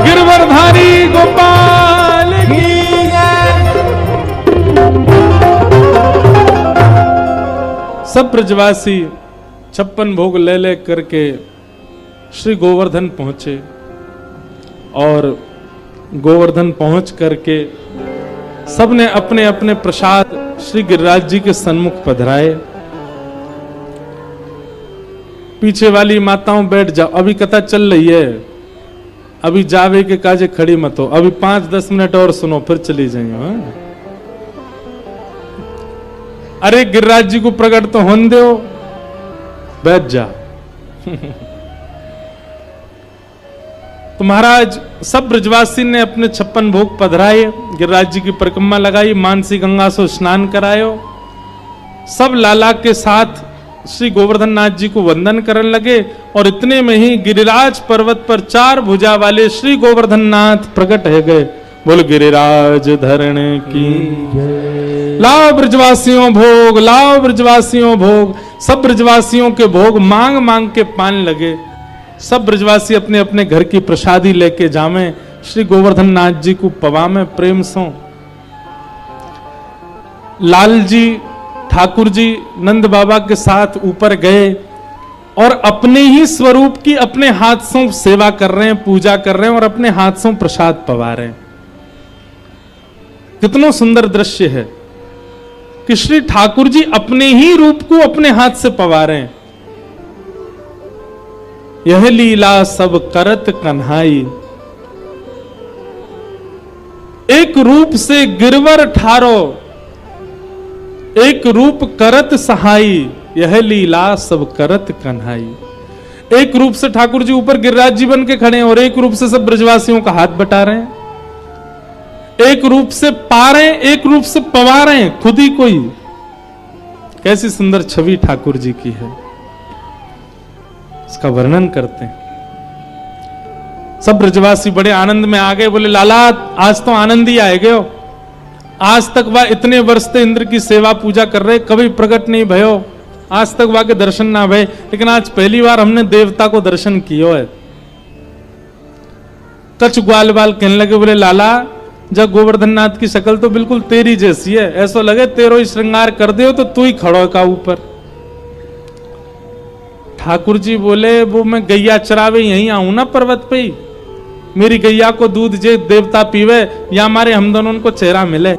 गिरवरधारी गोपाल की। सब ब्रजवासी 56 भोग ले ले करके श्री गोवर्धन पहुंचे और गोवर्धन पहुंच करके सबने अपने अपने प्रसाद श्री गिरिराज जी के सन्मुख पधराए। पीछे वाली माताओं बैठ जाओ, अभी कथा चल रही है, अभी जावे के काजे खड़ी मत हो, अभी 5-10 मिनट और सुनो फिर चली जाइए। अरे गिरिराज जी को प्रकट तो होने दो, बैठ जा। तो महाराज सब ब्रजवासी ने अपने 56 भोग पधराए, गिरिराज जी की परिक्रमा लगाई, मानसी गंगा से स्नान करायो, सब लाला के साथ श्री गोवर्धन नाथ जी को वंदन करने लगे। और इतने में ही गिरिराज पर्वत पर 4 भुजा वाले श्री गोवर्धन नाथ प्रकट हो गए। बोल गिरिराज धरण की, लाओ ब्रजवासियों भोग, लाओ ब्रजवासियों भोग। सब ब्रजवासियों के भोग मांग मांग के पान लगे। सब ब्रजवासी अपने अपने घर की प्रसादी लेके जावे, श्री गोवर्धन नाथ जी को पवा में प्रेम सो। लाल जी ठाकुर जी नंद बाबा के साथ ऊपर गए और अपने ही स्वरूप की अपने हाथ से सेवा कर रहे हैं, पूजा कर रहे हैं और अपने हाथ से प्रसाद पवा रहे हैं। कितना सुंदर दृश्य है कि श्री ठाकुर जी अपने ही रूप को अपने हाथ से पवा रहे हैं। यह लीला सब करत कन्हाई, एक रूप से गिरवर ठारो, एक रूप करत सहाई, यह लीला सब करत कन्हाई। एक रूप से ठाकुर जी ऊपर गिरिराज जी बन के खड़े हैं और एक रूप से सब ब्रजवासियों का हाथ बटा रहे हैं, एक रूप से पा रहे हैं, एक रूप से पवा रहे हैं खुद ही कोई। कैसी सुंदर छवि ठाकुर जी की है, इसका वर्णन करते हैं। सब ब्रजवासी बड़े आनंद में आ गए, बोले लाला आज तो आनंद ही आए गए, आज तक वह इतने वर्ष से इंद्र की सेवा पूजा कर रहे, कभी प्रकट नहीं भयो, आज तक वह के दर्शन ना भय, लेकिन आज पहली बार हमने देवता को दर्शन किया है। कछ ग्वाल बाल कहने लगे, बोले लाला जब गोवर्धन नाथ की शक्ल तो बिल्कुल तेरी जैसी है, ऐसा लगे तेरो ही श्रृंगार कर दे तो तू ही खड़ो का ऊपर। ठाकुर जी बोले वो मैं गैया चरावे यहीं आऊं ना पर्वत पे ही, मेरी गैया को दूध जे देवता पीवे या हमारे हम दोनों को चेहरा मिले।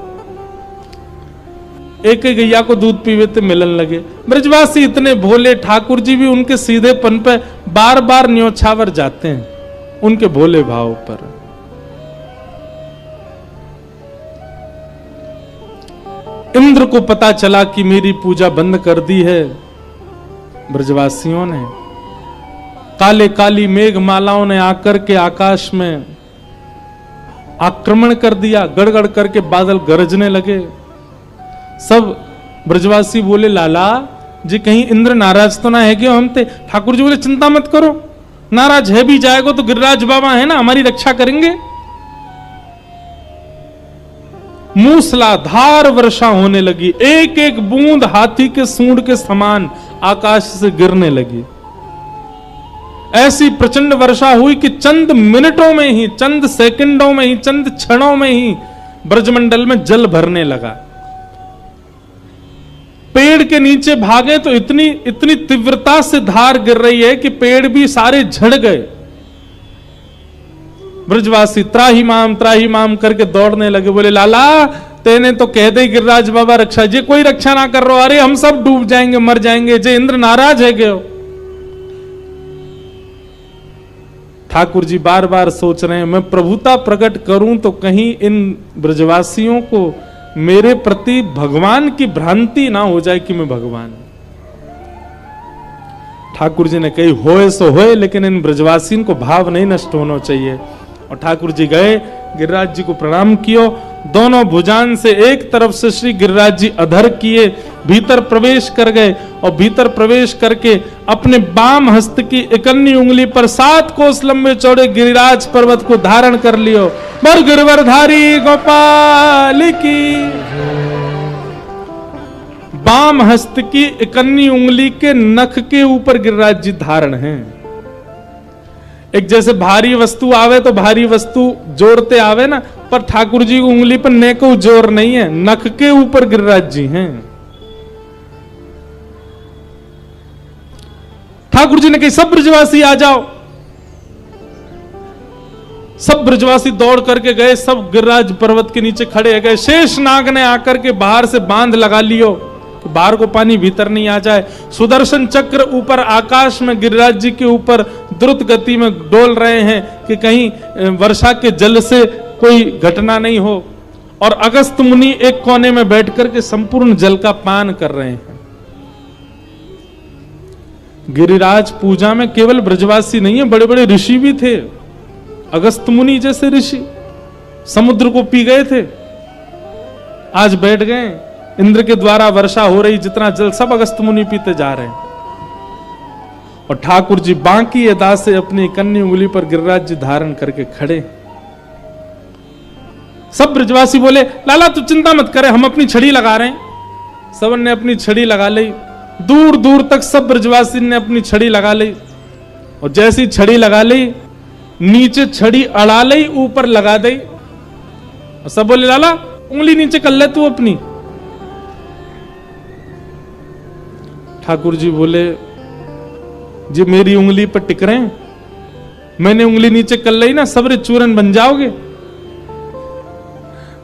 एक ही गैया को दूध पीवे तो मिलन लगे। ब्रजवासी इतने भोले, ठाकुर जी भी उनके सीधेपन पे बार बार न्योछावर जाते हैं, उनके भोले भाव पर। इंद्र को पता चला कि मेरी पूजा बंद कर दी है ब्रजवासियों ने। काले काली मेघमालाओं ने आकर के आकाश में आक्रमण कर दिया, गड़गड़ करके बादल गरजने लगे। सब ब्रजवासी बोले लाला जी कहीं इंद्र नाराज तो ना है कि हम थे। ठाकुर जी बोले चिंता मत करो, नाराज है भी जाएगा तो गिरिराज बाबा है ना, हमारी रक्षा करेंगे। मूसलाधार वर्षा होने लगी, एक एक बूंद हाथी के सूंड के समान आकाश से गिरने लगी। ऐसी प्रचंड वर्षा हुई कि चंद मिनटों में ही, चंद सेकंडों में ही, चंद क्षणों में ही ब्रजमंडल में जल भरने लगा। पेड़ के नीचे भागे तो इतनी तीव्रता से धार गिर रही है कि पेड़ भी सारे झड़ गए। ब्रजवासी त्राही माम करके दौड़ने लगे, बोले लाला तेने तो कह दे गिरिराज बाबा रक्षा, जे कोई रक्षा ना कर रहा, अरे हम सब डूब जाएंगे, मर जाएंगे, जे इंद्र नाराज है गयो। ठाकुर जी बार बार सोच रहे हैं मैं प्रभुता प्रकट करूं तो कहीं इन ब्रजवासियों को मेरे प्रति भगवान की भ्रांति ना हो जाए कि मैं भगवान। ठाकुर जी ने कही होए सो होए, लेकिन इन ब्रजवासियों को भाव नहीं नष्ट होना चाहिए। और ठाकुर जी गए, गिरिराज जी को प्रणाम कियो, दोनों भुजान से एक तरफ से श्री गिरिराज जी अधर किए, भीतर प्रवेश कर गए और भीतर प्रवेश करके अपने बाम हस्त की इकन्नी उंगली पर 7 कोस लंबे चौड़े गिरिराज पर्वत को धारण कर लियो। बर गिरवरधारी गोपाल की। बाम हस्त की इकन्नी उंगली के नख के ऊपर गिरिराज जी धारण हैं। एक जैसे भारी वस्तु आवे तो भारी वस्तु जोड़ते आवे ना, पर ठाकुर जी की उंगली पर ने को जोर नहीं है, नख के ऊपर गिरिराज जी हैं। ठाकुर जी ने कही सब ब्रजवासी आ जाओ। सब ब्रजवासी दौड़ करके गए, सब गिरिराज पर्वत के नीचे खड़े गए। शेष नाग ने आकर के बाहर से बांध लगा लियो, बाहर को पानी भीतर नहीं आ जाए। सुदर्शन चक्र ऊपर आकाश में गिरिराज जी के ऊपर द्रुत गति में डोल रहे हैं कि कहीं वर्षा के जल से कोई घटना नहीं हो। और अगस्त मुनि एक कोने में बैठकर के संपूर्ण जल का पान कर रहे हैं। गिरिराज पूजा में केवल ब्रजवासी नहीं है, बड़े बड़े ऋषि भी थे। अगस्त मुनि जैसे ऋषि समुद्र को पी गए थे, आज बैठ गए। इंद्र के द्वारा वर्षा हो रही, जितना जल सब अगस्त मुनि पीते जा रहे हैं। और ठाकुर जी बांकी अदा से अपनी कन्नी उंगली पर गिरिराज जी धारण करके खड़े। सब ब्रजवासी बोले लाला तू चिंता मत करे, हम अपनी छड़ी लगा रहे हैं। सबन ने अपनी छड़ी लगा ली, दूर दूर तक सब ब्रजवासी ने अपनी छड़ी लगा ली। और जैसी छड़ी लगा ली, नीचे छड़ी अड़ा ली, ऊपर लगा दी। और सब बोले लाला उंगली नीचे कर ले तू अपनी। ठाकुर जी बोले जी मेरी उंगली पर टिक रहे हैं, मैंने उंगली नीचे कर ली ना, सबरे चूरन बन जाओगे।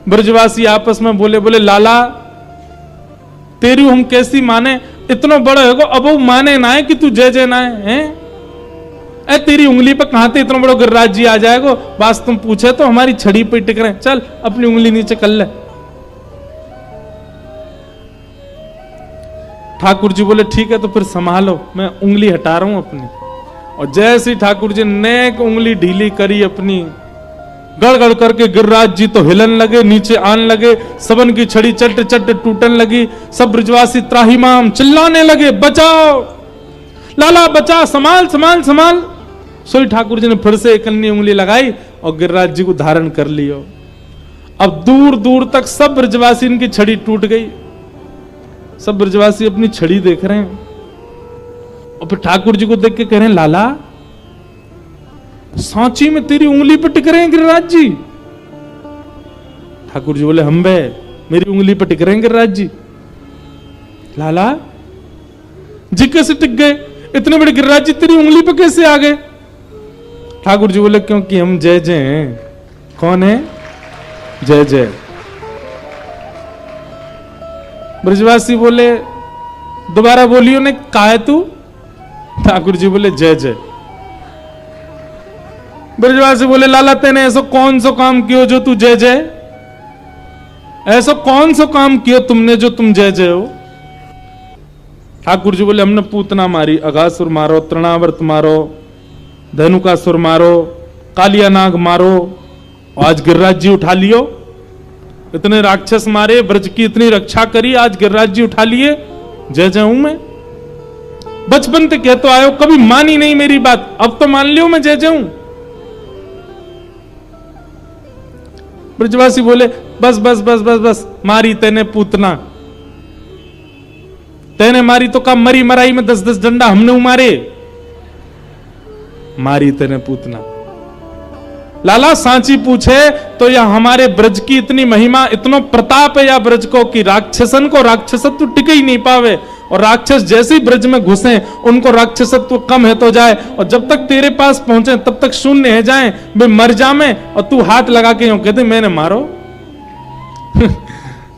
ब्रजवासी आपस में बोले बोले लाला तेरी हम कैसी माने, इतना बड़ा होगा अब वो माने ना है कि तू जय जय ना है। ए तेरी उंगली पर कहां थे इतना बड़ा गिरिराज जी आ जाएगा, बस तुम पूछे तो हमारी छड़ी पे टिक रहे, चल अपनी उंगली नीचे कर ले। ठाकुर जी बोले ठीक है तो फिर संभालो, मैं उंगली हटा रहा हूं अपनी। और जैसे ठाकुर जी नेक उंगली ढीली करी अपनी, गड़गड़ करके गिरिराज जी तो हिलन लगे, नीचे आन लगे, सबन की छड़ी चट चट टूटन लगी। सब ब्रजवासी त्राहिमाम चिल्लाने लगे बचाओ लाला बचा, संभाल संभाल संभाल। सोई ठाकुर जी ने फिर से एक अन्य उंगली लगाई और गिरिराज जी को धारण कर लियो। अब दूर दूर तक सब ब्रजवासी इनकी छड़ी टूट गई। सब ब्रजवासी अपनी छड़ी देख रहे हैं और फिर ठाकुर जी को देख के कह रहे हैं लाला सांची में तेरी उंगली पर टिक रहे हैं गिरिराज जी। ठाकुर जी बोले हम बे मेरी उंगली पर टिक रहे हैं गिरिराज जी। लाला जी कैसे टिक गए, इतने बड़े गिरिराज जी तेरी उंगली पर कैसे आ गए। ठाकुर जी बोले क्योंकि हम जय जय हैं। कौन है जय जय। ब्रजवासी बोले दोबारा बोलियो ने का है तू। ठाकुर जी बोले जय जय। ब्रजवासी बोले लाला तेने ऐसा कौन सा काम कियो जो तू जय जय, ऐसा कौन सा काम किया तुमने जो तुम जय जय हो। ठाकुर जी बोले हमने पूतना मारी, अघासुर मारो, तृणावर्त मारो, धनुकासुर मारो, कालिया नाग मारो, आज गिरिराज जी उठा लियो। इतने राक्षस मारे, ब्रज की इतनी रक्षा करी, आज गिरिराज जी उठा लिए, जय जय हूं मैं। बचपन से कहते आयो, कभी मानी नहीं मेरी बात, अब तो मान लियो मैं जय जय हूं। ब्रजवासी बोले बस बस बस बस बस, मारी तेने पूतना, तेने मारी तो कब मरी मराई में 10-10 डंडा हमने उमारे, मारी तेने पूतना। लाला सांची पूछे तो यह हमारे ब्रज की इतनी महिमा, इतना प्रताप है या ब्रज को कि राक्षसन को राक्षसत्व टिक ही नहीं पावे, और राक्षस जैसे ही ब्रज में घुसे उनको राक्षसत्व कम है तो जाए, और जब तक तेरे पास पहुंचे तब तक शून्य है जाए, वे मर जामे और तू हाथ लगा के यूं कहते मैंने मारो।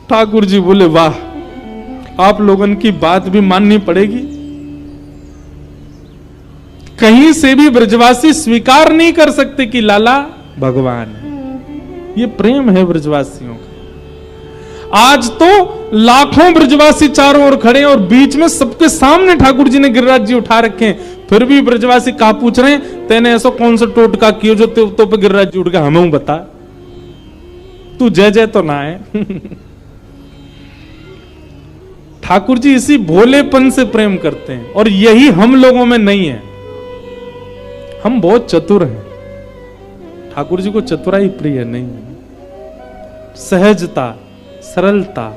ठाकुर जी बोले वाह, आप लोगन की बात भी माननी पड़ेगी। कहीं से भी ब्रजवासी स्वीकार नहीं कर सकते कि लाला भगवान है। ये प्रेम है ब्रजवासियों का। आज तो लाखों ब्रजवासी चारों ओर खड़े हैं और बीच में सबके सामने ठाकुर जी ने गिरिराज जी उठा रखे हैं, फिर भी ब्रजवासी कहा पूछ रहे हैं तेने ऐसा कौन सा टोटका किया जो तो पे गिरिराज जी उठ गया, हमें बता, तू जय जय तो ना है। ठाकुर जी इसी भोलेपन से प्रेम करते हैं और यही हम लोगों में नहीं है। हम बहुत चतुर हैं, ठाकुर जी को चतुराई प्रिय नहीं है। सहजता, सरलता,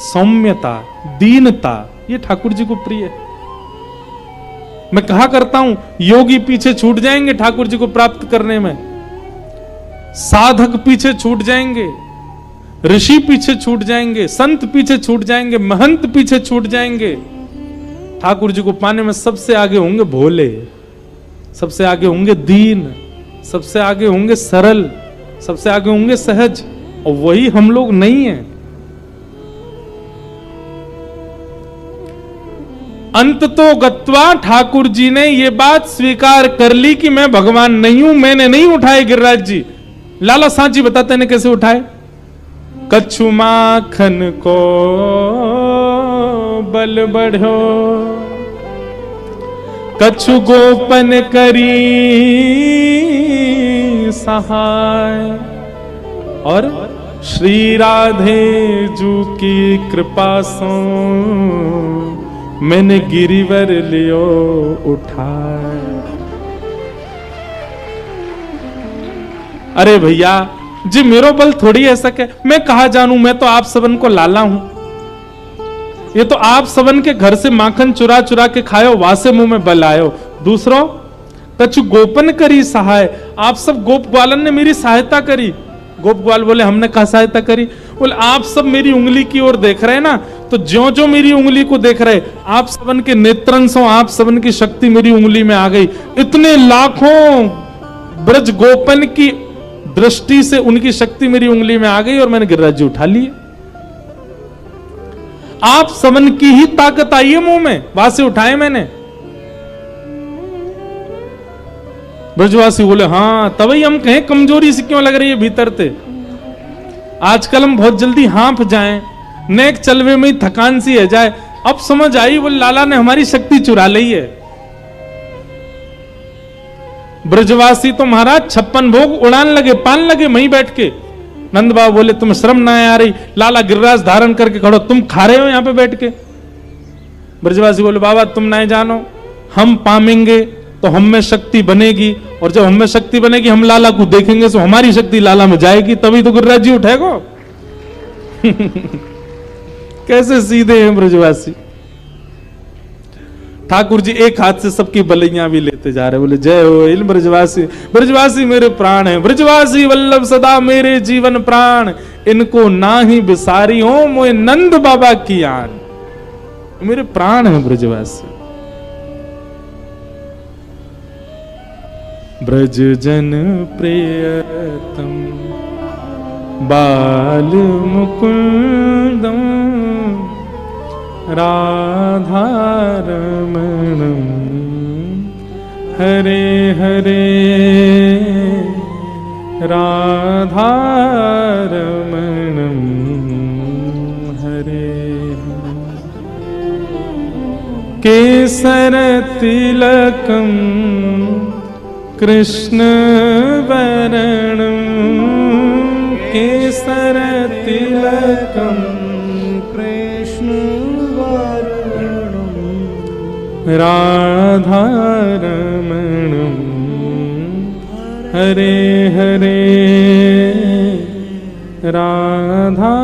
सौम्यता, दीनता, ये ठाकुर जी को प्रिय है। मैं कहा करता हूं योगी पीछे छूट जाएंगे ठाकुर जी को प्राप्त करने में, साधक पीछे छूट जाएंगे, ऋषि पीछे छूट जाएंगे, संत पीछे छूट जाएंगे, महंत पीछे छूट जाएंगे। ठाकुर जी को पाने में सबसे आगे होंगे भोले, सबसे आगे होंगे दीन, सबसे आगे होंगे सरल, सबसे आगे होंगे सहज, और वही हम लोग नहीं हैं। अंत तो गत्वा ठाकुर जी ने यह बात स्वीकार कर ली कि मैं भगवान नहीं हूं, मैंने नहीं उठाए गिरिराज जी। लाला सांची बताते ने कैसे उठाए। कछु माखन को बल बढ़ो, कछु गोपन करी सहाय, और श्री राधे जू की कृपा सो मैंने गिरिवर लियो उठाए। अरे भैया जी मेरो बल थोड़ी ऐसा के मैं कहा जानू, मैं तो आप सबन को लाला हूं। ये तो आप सबन के घर से माखन चुरा चुरा के खायो, वासे मुंह में बल आयो। दूसरों कछु गोपन करी सहाय, आप सब गोप ग्वालन ने मेरी सहायता करी। गोप ग्वाल बोले हमने कहा सहायता करी? बोले आप सब मेरी उंगली की ओर देख रहे हैं ना, तो ज्यो ज्यो मेरी उंगली को देख रहे, आप सबन के नेत्रंशों, आप सबन की शक्ति मेरी उंगली में आ गई। इतने लाखों ब्रज गोपन की दृष्टि से उनकी शक्ति मेरी उंगली में आ गई और मैंने गिरिराज जी उठा लिए। आप सबन की ही ताकत आई है मुंह में, वासे उठाए मैंने। ब्रजवासी बोले हाँ, तभी हम कहें कमजोरी से क्यों लग रही है भीतर से। आजकल हम बहुत जल्दी हाँफ जाएं, नेक चलवे में ही थकान सी है जाए। अब समझ आई बोले लाला ने हमारी शक्ति चुरा ली है। ब्रजवासी तो महाराज 56 भोग उड़ान लगे, पान लगे वहीं बैठ के। नंद बाबा बोले तुम शर्म ना आ रही, लाला गिरिराज धारण करके खड़ो, तुम खा रहे हो यहां पे बैठ के। ब्रजवासी बोले बाबा तुम ना जानो, हम पामेंगे तो हम में शक्ति बनेगी, और जब हम में शक्ति बनेगी हम लाला को देखेंगे तो हमारी शक्ति लाला में जाएगी, तभी तो गिरिराज जी उठेगा। कैसे सीधे हैं ब्रजवासी। ठाकुर जी एक हाथ से सबकी बलैया भी लेते जा रहे, बोले जय हो इन ब्रजवासी, ब्रजवासी मेरे प्राण है, ब्रजवासी वल्लभ सदा मेरे जीवन प्राण, इनको ना ही बिसारी हो मोए नंद बाबा की आन। मेरे प्राण है ब्रजवासी। ब्रज जन प्रियतम बाल मुकुंदम राधा रमणम हरे हरे राधा रमणम हरे केसर तिलकम कृष्ण वरणम केसर तिलकम कृष्ण वरणम राधा रमणम हरे हरे राधा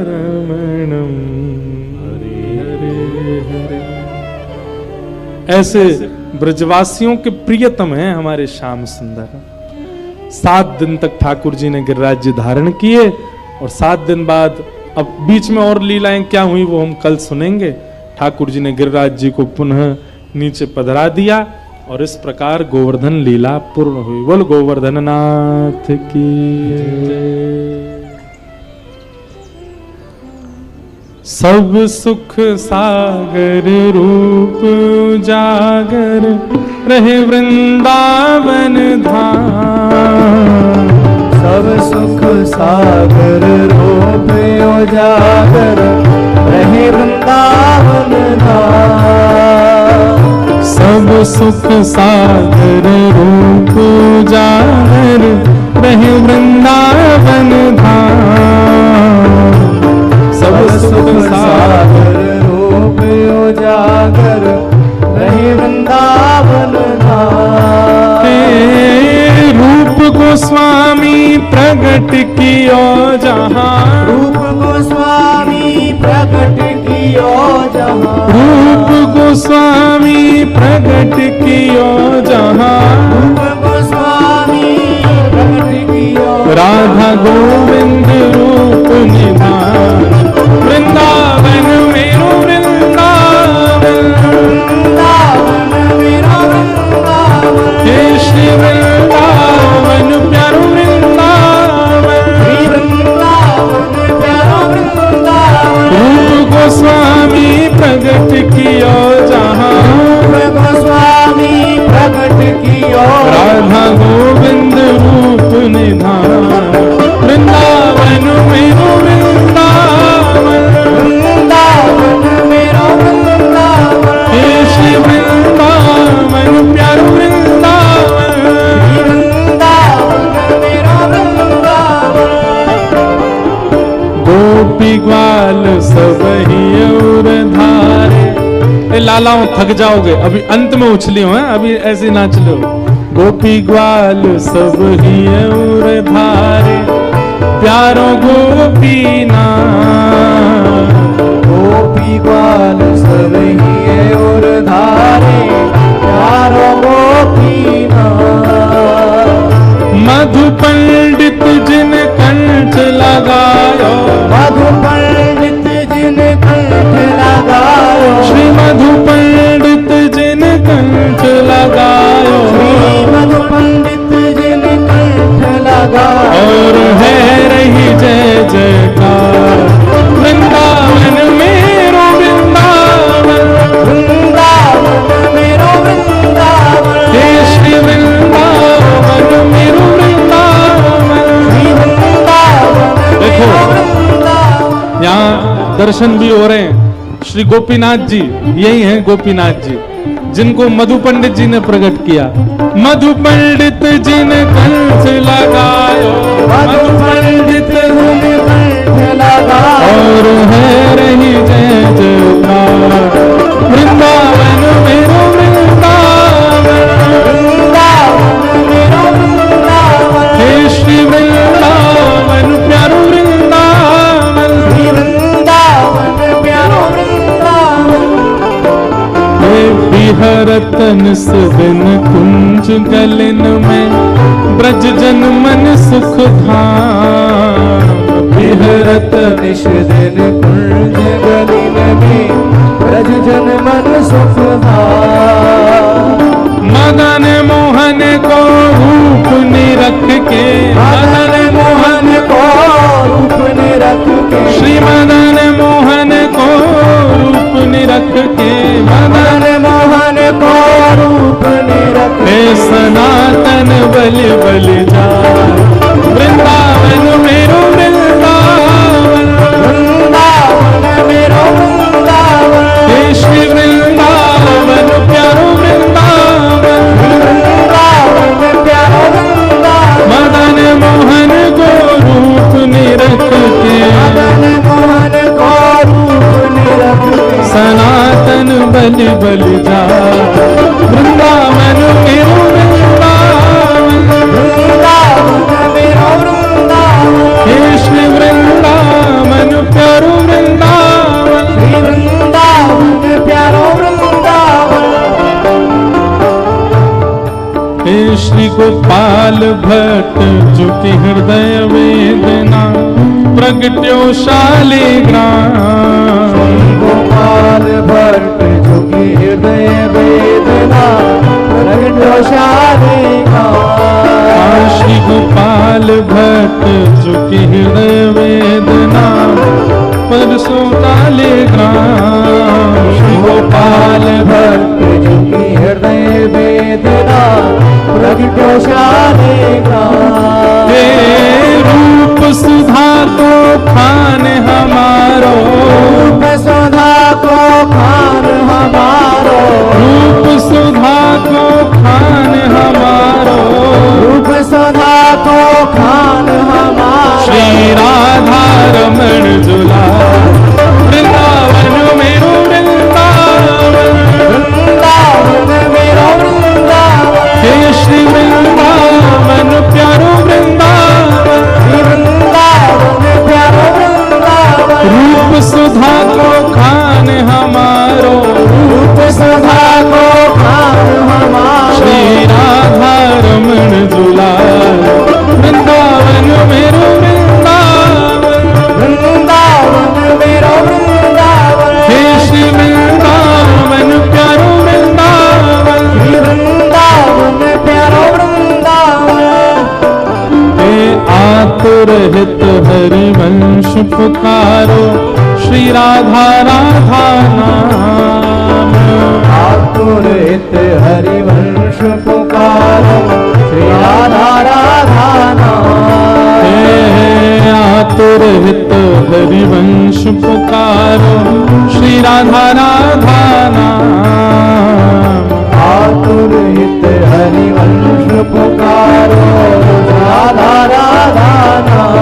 रमणम हरे हरे हरे। ऐसे ब्रजवासियों के प्रियतम हैं हमारे श्याम सुंदर। 7 दिन तक ठाकुर जी ने गिरिराज जी धारण किए, और 7 दिन बाद अब बीच में और लीलाएं क्या हुई वो हम कल सुनेंगे। ठाकुर जी ने गिरिराज जी को पुनः नीचे पधरा दिया, और इस प्रकार गोवर्धन लीला पूर्ण हुई। बोल गोवर्धन नाथ की। सब सुख सागर रूप जागर रहे वृंदावन धाम। सब सुख सागर रूप सुख सागर रूप उजागर रहे वृंदावन धाम। सब सुख सागर रूप उजागर रहे वृंदावन धाम। रूप गोस्वामी प्रगट कियो जहाँ, रूप गोस्वामी प्रगट कियो जहाँ, रूप गोस्वामी प्रगट कियो जहाँ, रूप गोस्वामी प्रगट कियो राधा गोविंद रूप निधान। वृंदावन मेरो वृंदावन, वृंदावन मेरा वृंदावन, हे श्री वृंदावन प्यारो वृंदावन। श्री वृंदावन प्यारा वृंदावन। रूप गोस्वामी प्रगट कियो जहाँ, रूप गोस्वामी प्रगट कियो राधा गोविंद रूप निधान। वृंदावन मेरो वृंदावन, वृंदावन मेरा वृंदावन, हे श्री वृंदावन प्यारो वृंदावन। श्री वृंदावन मेरा वृंदावन। गोपी ग्वाल सब ही और धारे। ए लालाओं थक जाओगे, अभी अंत में उछली हो, हैं? अभी ऐसे नाच लो। गोपी ग्वाल सब ही और धारे, प्यारो गोपीना। गोपी ग्वाल सब ही और धारे, प्यारो गोपीनाथ। मधु पंडित जिन कंठ लगायो, मधु पंडित जिन कंठ लगायो, श्री मधु पंडित जिन कंठ लगायो, श्री मधु पंडित जिन कंठ लगायो। और है रही जय जयकार। वृंदावन मेरो वृंदावन, वृंदावन मेरो वृंदावन, हे श्री वृंदावन मेरो वृंदावन। श्री वृंदावन देखो, मेरो वृंदावन। यहाँ दर्शन भी हो रहे हैं। श्री गोपीनाथ जी यही हैं, गोपीनाथ जी जिनको मधु पंडित जी ने प्रकट किया। मधु पंडित जिन कंठ लगायो, मधु पंडित जिन कंठ लगायो, और है रही जय जयकार। वृंदावन मेरो वृंदावन, वृंदावन मेरो वृंदावन, हे श्री वृंदावन प्यारो वृंदावन। श्री वृंदावन प्यारो वृंदावन। हे बिहरत निस दिन कुंज गलिन में, ब्रज जन मन सुख धाम। बिहरत निश दिन कुंज गलिन में, ब्रज जन मन सुख धाम। मदन मोहन को रूप निरख के, मदन मोहन को रूप निरख के, श्री मदन मोहन को रूप निरख के, मदन मोहन को रूप निरख हे सनातन बलि बलि जा। वृंदावन मेरो वृंदावन, वृंदावन मेरो वृंदावन, हे श्री वृंदावन प्यारो वृंदावन। वृंदावन प्यारो वृंदावन। मदन मोहन को रूप निरख के, मदन मोहन को रूप निरख के, सनातन बलि बलि जा। वृंदावन मेरो वृंदावन, वृंदावन मेरो वृंदावन, हे श्री वृंदावन प्यारो वृंदावन। श्री वृंदावन प्यारो वृंदावन। हे श्री गोपाल भट्ट जो कि हृदय वेदना प्रगट्यो शालिग्राम। गोपाल भट्ट जो की हृदय वेदना प्रगट्यो शालिग्राम। श्री गोपाल भट्ट जो कि हृदय वेदना परसो शालिग्राम। श्री गोपाल भट्ट जो की हृदय वेदना प्रगट्यो शालिग्राम। हे रूप सुधा को खान हमारो, रूप सुधा को खान हमारो, रूप सुधा खान हमारा श्री राधा रमण झूला वृंदावन मेरो वृंदावन वृंदावन मेरो वृंदावन हे श्री वृंदावन प्यारो वृंदावन वृंदावन प्यारो वृंदावन रूप सुधा को खान हमारो रूप सुधा को खान हमारा श्री राधा रमण झूला वृंदावन मेरो वृंदावन वृंदावन मेरो वृंदावन हे श्री वृंदावन प्यारो वृंदावन वृंदावन प्यारो वृंदावन हे आतुरहित हरिवंश पुकारो श्री राधा राधा नाम आतुरहित हरिवंश पुकारो श्री राधा राधा नाम हे आतुरहित हरिवंश पुकारो श्री राधा राधा नाम आतुरहित हरिवंश पुकारो राधा राधा नाम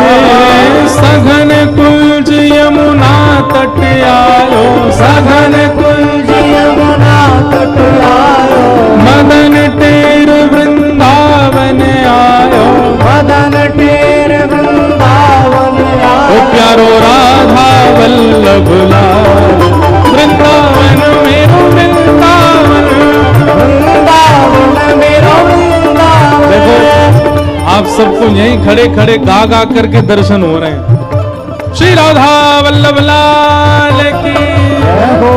हे सघन कुंज यमुना तट आयो सघन कुंज यमुना तट आयो मदन टेर वृंदावन आयो मदन टेर वृंदावन ओ आयो प्यारो राधा वल्लभ लाल वृंदावन मेरो वृंदावन वृंदावन मेरो वृंदावन देखो आप सबको यहीं खड़े खड़े गा गा करके दर्शन हो रहे हैं श्री राधा वल्लभ लाल की जय हो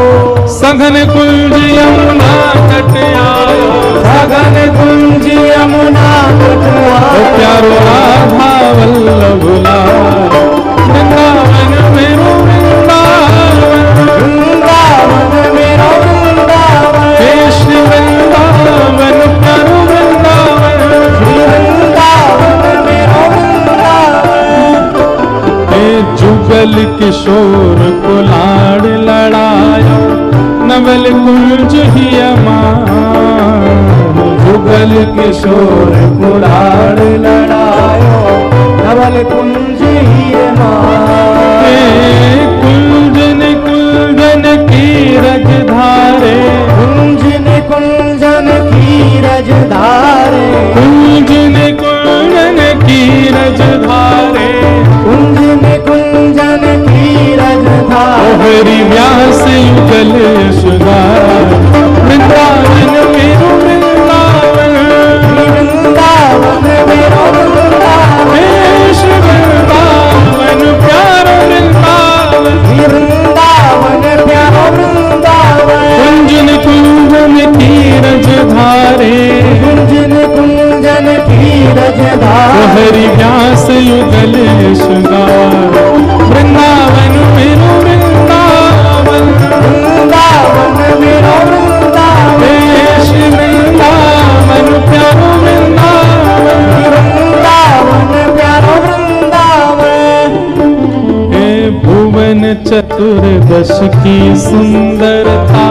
सघन कुंज यमुना तट आयो सघन कुंज यमुना तट ओ आयो प्यारो राधा वल्लभ लाल वृंदावन मेरो वृंदावन वृंदावन मेरो वृंदावन हे श्री वृंदावन प्यारो वृंदावन वृंदावन मेरो वृंदावन हे जुगल किशोर को लाड़ लड़ाया नवल कुंज ही अमान जुगल किशोर कुलाड़ लड़ायो नवल कुंज ही हे कुंजन कुंजन की रज धारे कुंजन कुंजन की रज धारे कुंजन कुंजन की रज धारे कुंजन कुंजन की रज ओ धारे हरि व्यास युगल सुधार वृंदावन मेरो वृंदावन वृंदावन मेरो वृंदावन हे श्री वृंदावन प्यारो वृंदावन वृंदावन प्यारो वृंदावन कुंजन कुंजन की रज धारे कुंजन कुंजन की रज ओ धारे हरि व्यास युगल सुधार वृंदावन मेरो वृंदावन वृंदावन मेरो वृंदावन हे श्री वृंदावन प्यारो वृंदावन वृंदावन प्यारो वृंदावन हे भुवन चतुर्दश की सुंदरता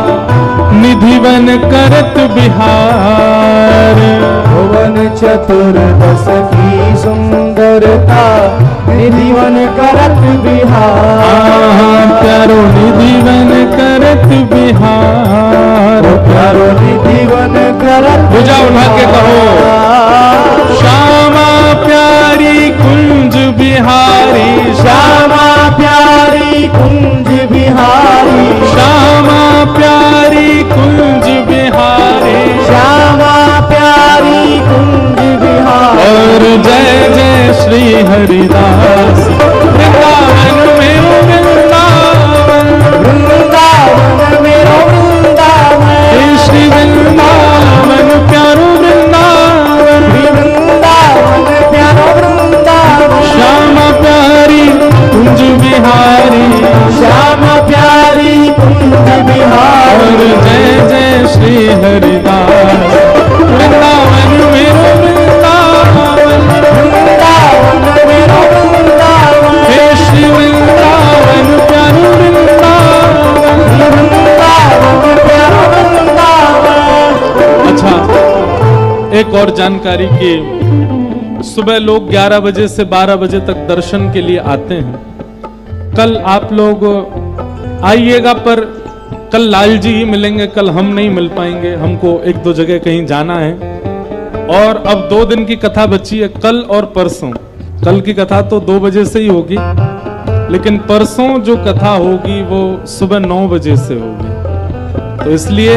निधिवन करत बिहार भुवन चतुर्दश की सुंदरता निधिवन करत बिहार प्यारो निधिवन करत बिहार प्यारो निधिवन करत भुजा उठा के कहो श्यामा प्यारी कुंज बिहारी श्यामा प्यारी कुंज बिहारी श्यामा प्यारी कुंज बिहारी श्यामा प्यारी कुंज बिहारी और जय जय श्री हरिदास वृंदावन मेरो वृंदावन वृंदावन मेरो वृंदावन हे श्री वृंदावन प्यारो वृंदावन वृंदावन प्यारो वृंदावन श्यामा प्यारी कुंज बिहारी श्यामा प्यारी कुंज और बिहारी जय जय श्री हरिदास वृंदावन मेरो वृंदावन वृंदावन मेरो वृंदावन हे श्री वृंदावन प्यारो वृंदावन वृंदावन प्यारो वृंदावन अच्छा एक और जानकारी की सुबह लोग 11 बजे से 12 बजे तक दर्शन के लिए आते हैं। कल आप लोग आइएगा, पर कल लाल जी ही मिलेंगे, कल हम नहीं मिल पाएंगे, हमको 1-2 जगह कहीं जाना है। और अब 2 दिन की कथा बची है, कल और परसों। कल की कथा तो 2 बजे से ही होगी, लेकिन परसों जो कथा होगी वो सुबह 9 बजे से होगी। तो इसलिए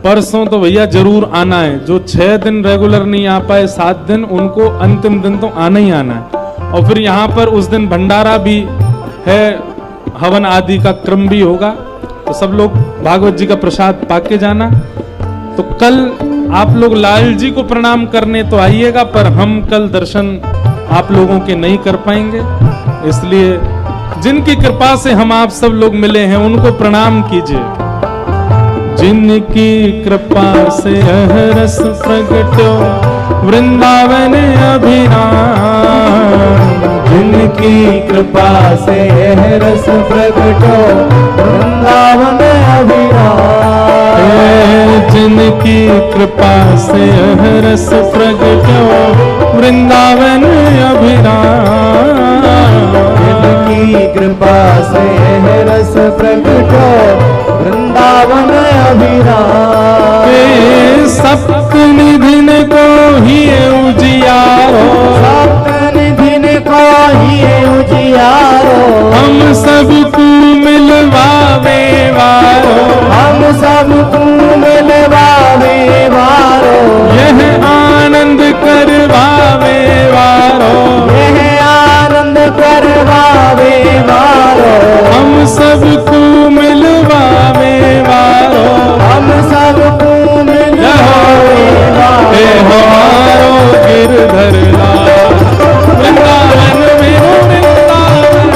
परसों तो भैया जरूर आना है। जो 6 दिन रेगुलर नहीं आ पाए, 7 दिन, उनको अंतिम दिन तो आना ही आना है। और फिर यहाँ पर उस दिन भंडारा भी है, हवन आदि का क्रम भी होगा, तो सब लोग भागवत जी का प्रसाद पाके जाना। तो कल आप लोग लाल जी को प्रणाम करने तो आइएगा, पर हम कल दर्शन आप लोगों के नहीं कर पाएंगे। इसलिए जिनकी कृपा से हम आप सब लोग मिले हैं उनको प्रणाम कीजिए। जिनकी कृपा से यह रस प्रगटो वृंदावन अभिराम, जिनकी कृपा से यह रस प्रगटो वृंदावन अभिराम, जिनकी कृपा से यह रस प्रगटो वृंदावन अभिराम, जिनकी कृपा से यह रस प्रगटो वृंदावन अभिराम, सप्तनिधिन को ही उजियारो, सप्तनिधिन को ही उजियारो, हम सबको मिलवावे वारो, हम सबको मिलवावे वारो, यह आनंद करवावे वारो, यह आनंद करवावे वारो, हम सबको मिलवावे वारो, हम सबको मिलवावे वारो, हे हमारो गिरधर लाल, वृंदावन मेरो वृंदावन,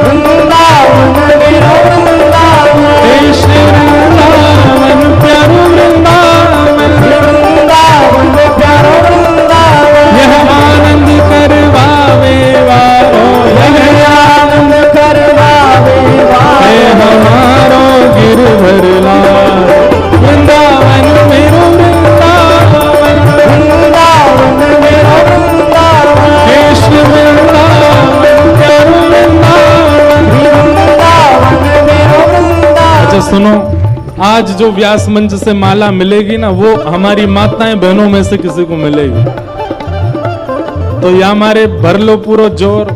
वृंदावन मेरो वृंदावन, हे श्री वृंदावन प्यारो वृंदावन, वृंदावन प्यारो वृंदावन, यह आनंद करवावे वारो, यह आनंद करवावे वारो, हे हमारो गिरधर लाल, वृंदावन मेरो वृंदावन, वृंदावन मेरो वृंदावन, हे श्री वृंदावन प्यारो वृंदावन। वृंदावन मेरो वृंदावन। अच्छा सुनो, आज जो व्यास मंच से माला मिलेगी ना, वो हमारी माताएं बहनों में से किसी को मिलेगी। तो ये हमारे भर लो पूरा जोर।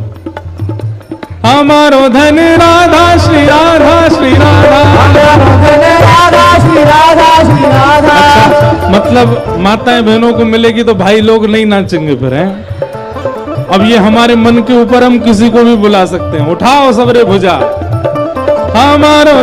हमारो धन राधा श्री राधा श्री राधा, हमारो धन राधा श्री राधा श्री राधा। अच्छा, मतलब माताएं बहनों को मिलेगी तो भाई लोग नहीं नाचेंगे फिर, हैं? अब ये हमारे मन के ऊपर हम किसी को भी बुला सकते हैं। उठाओ सबरे भुजा। हमारो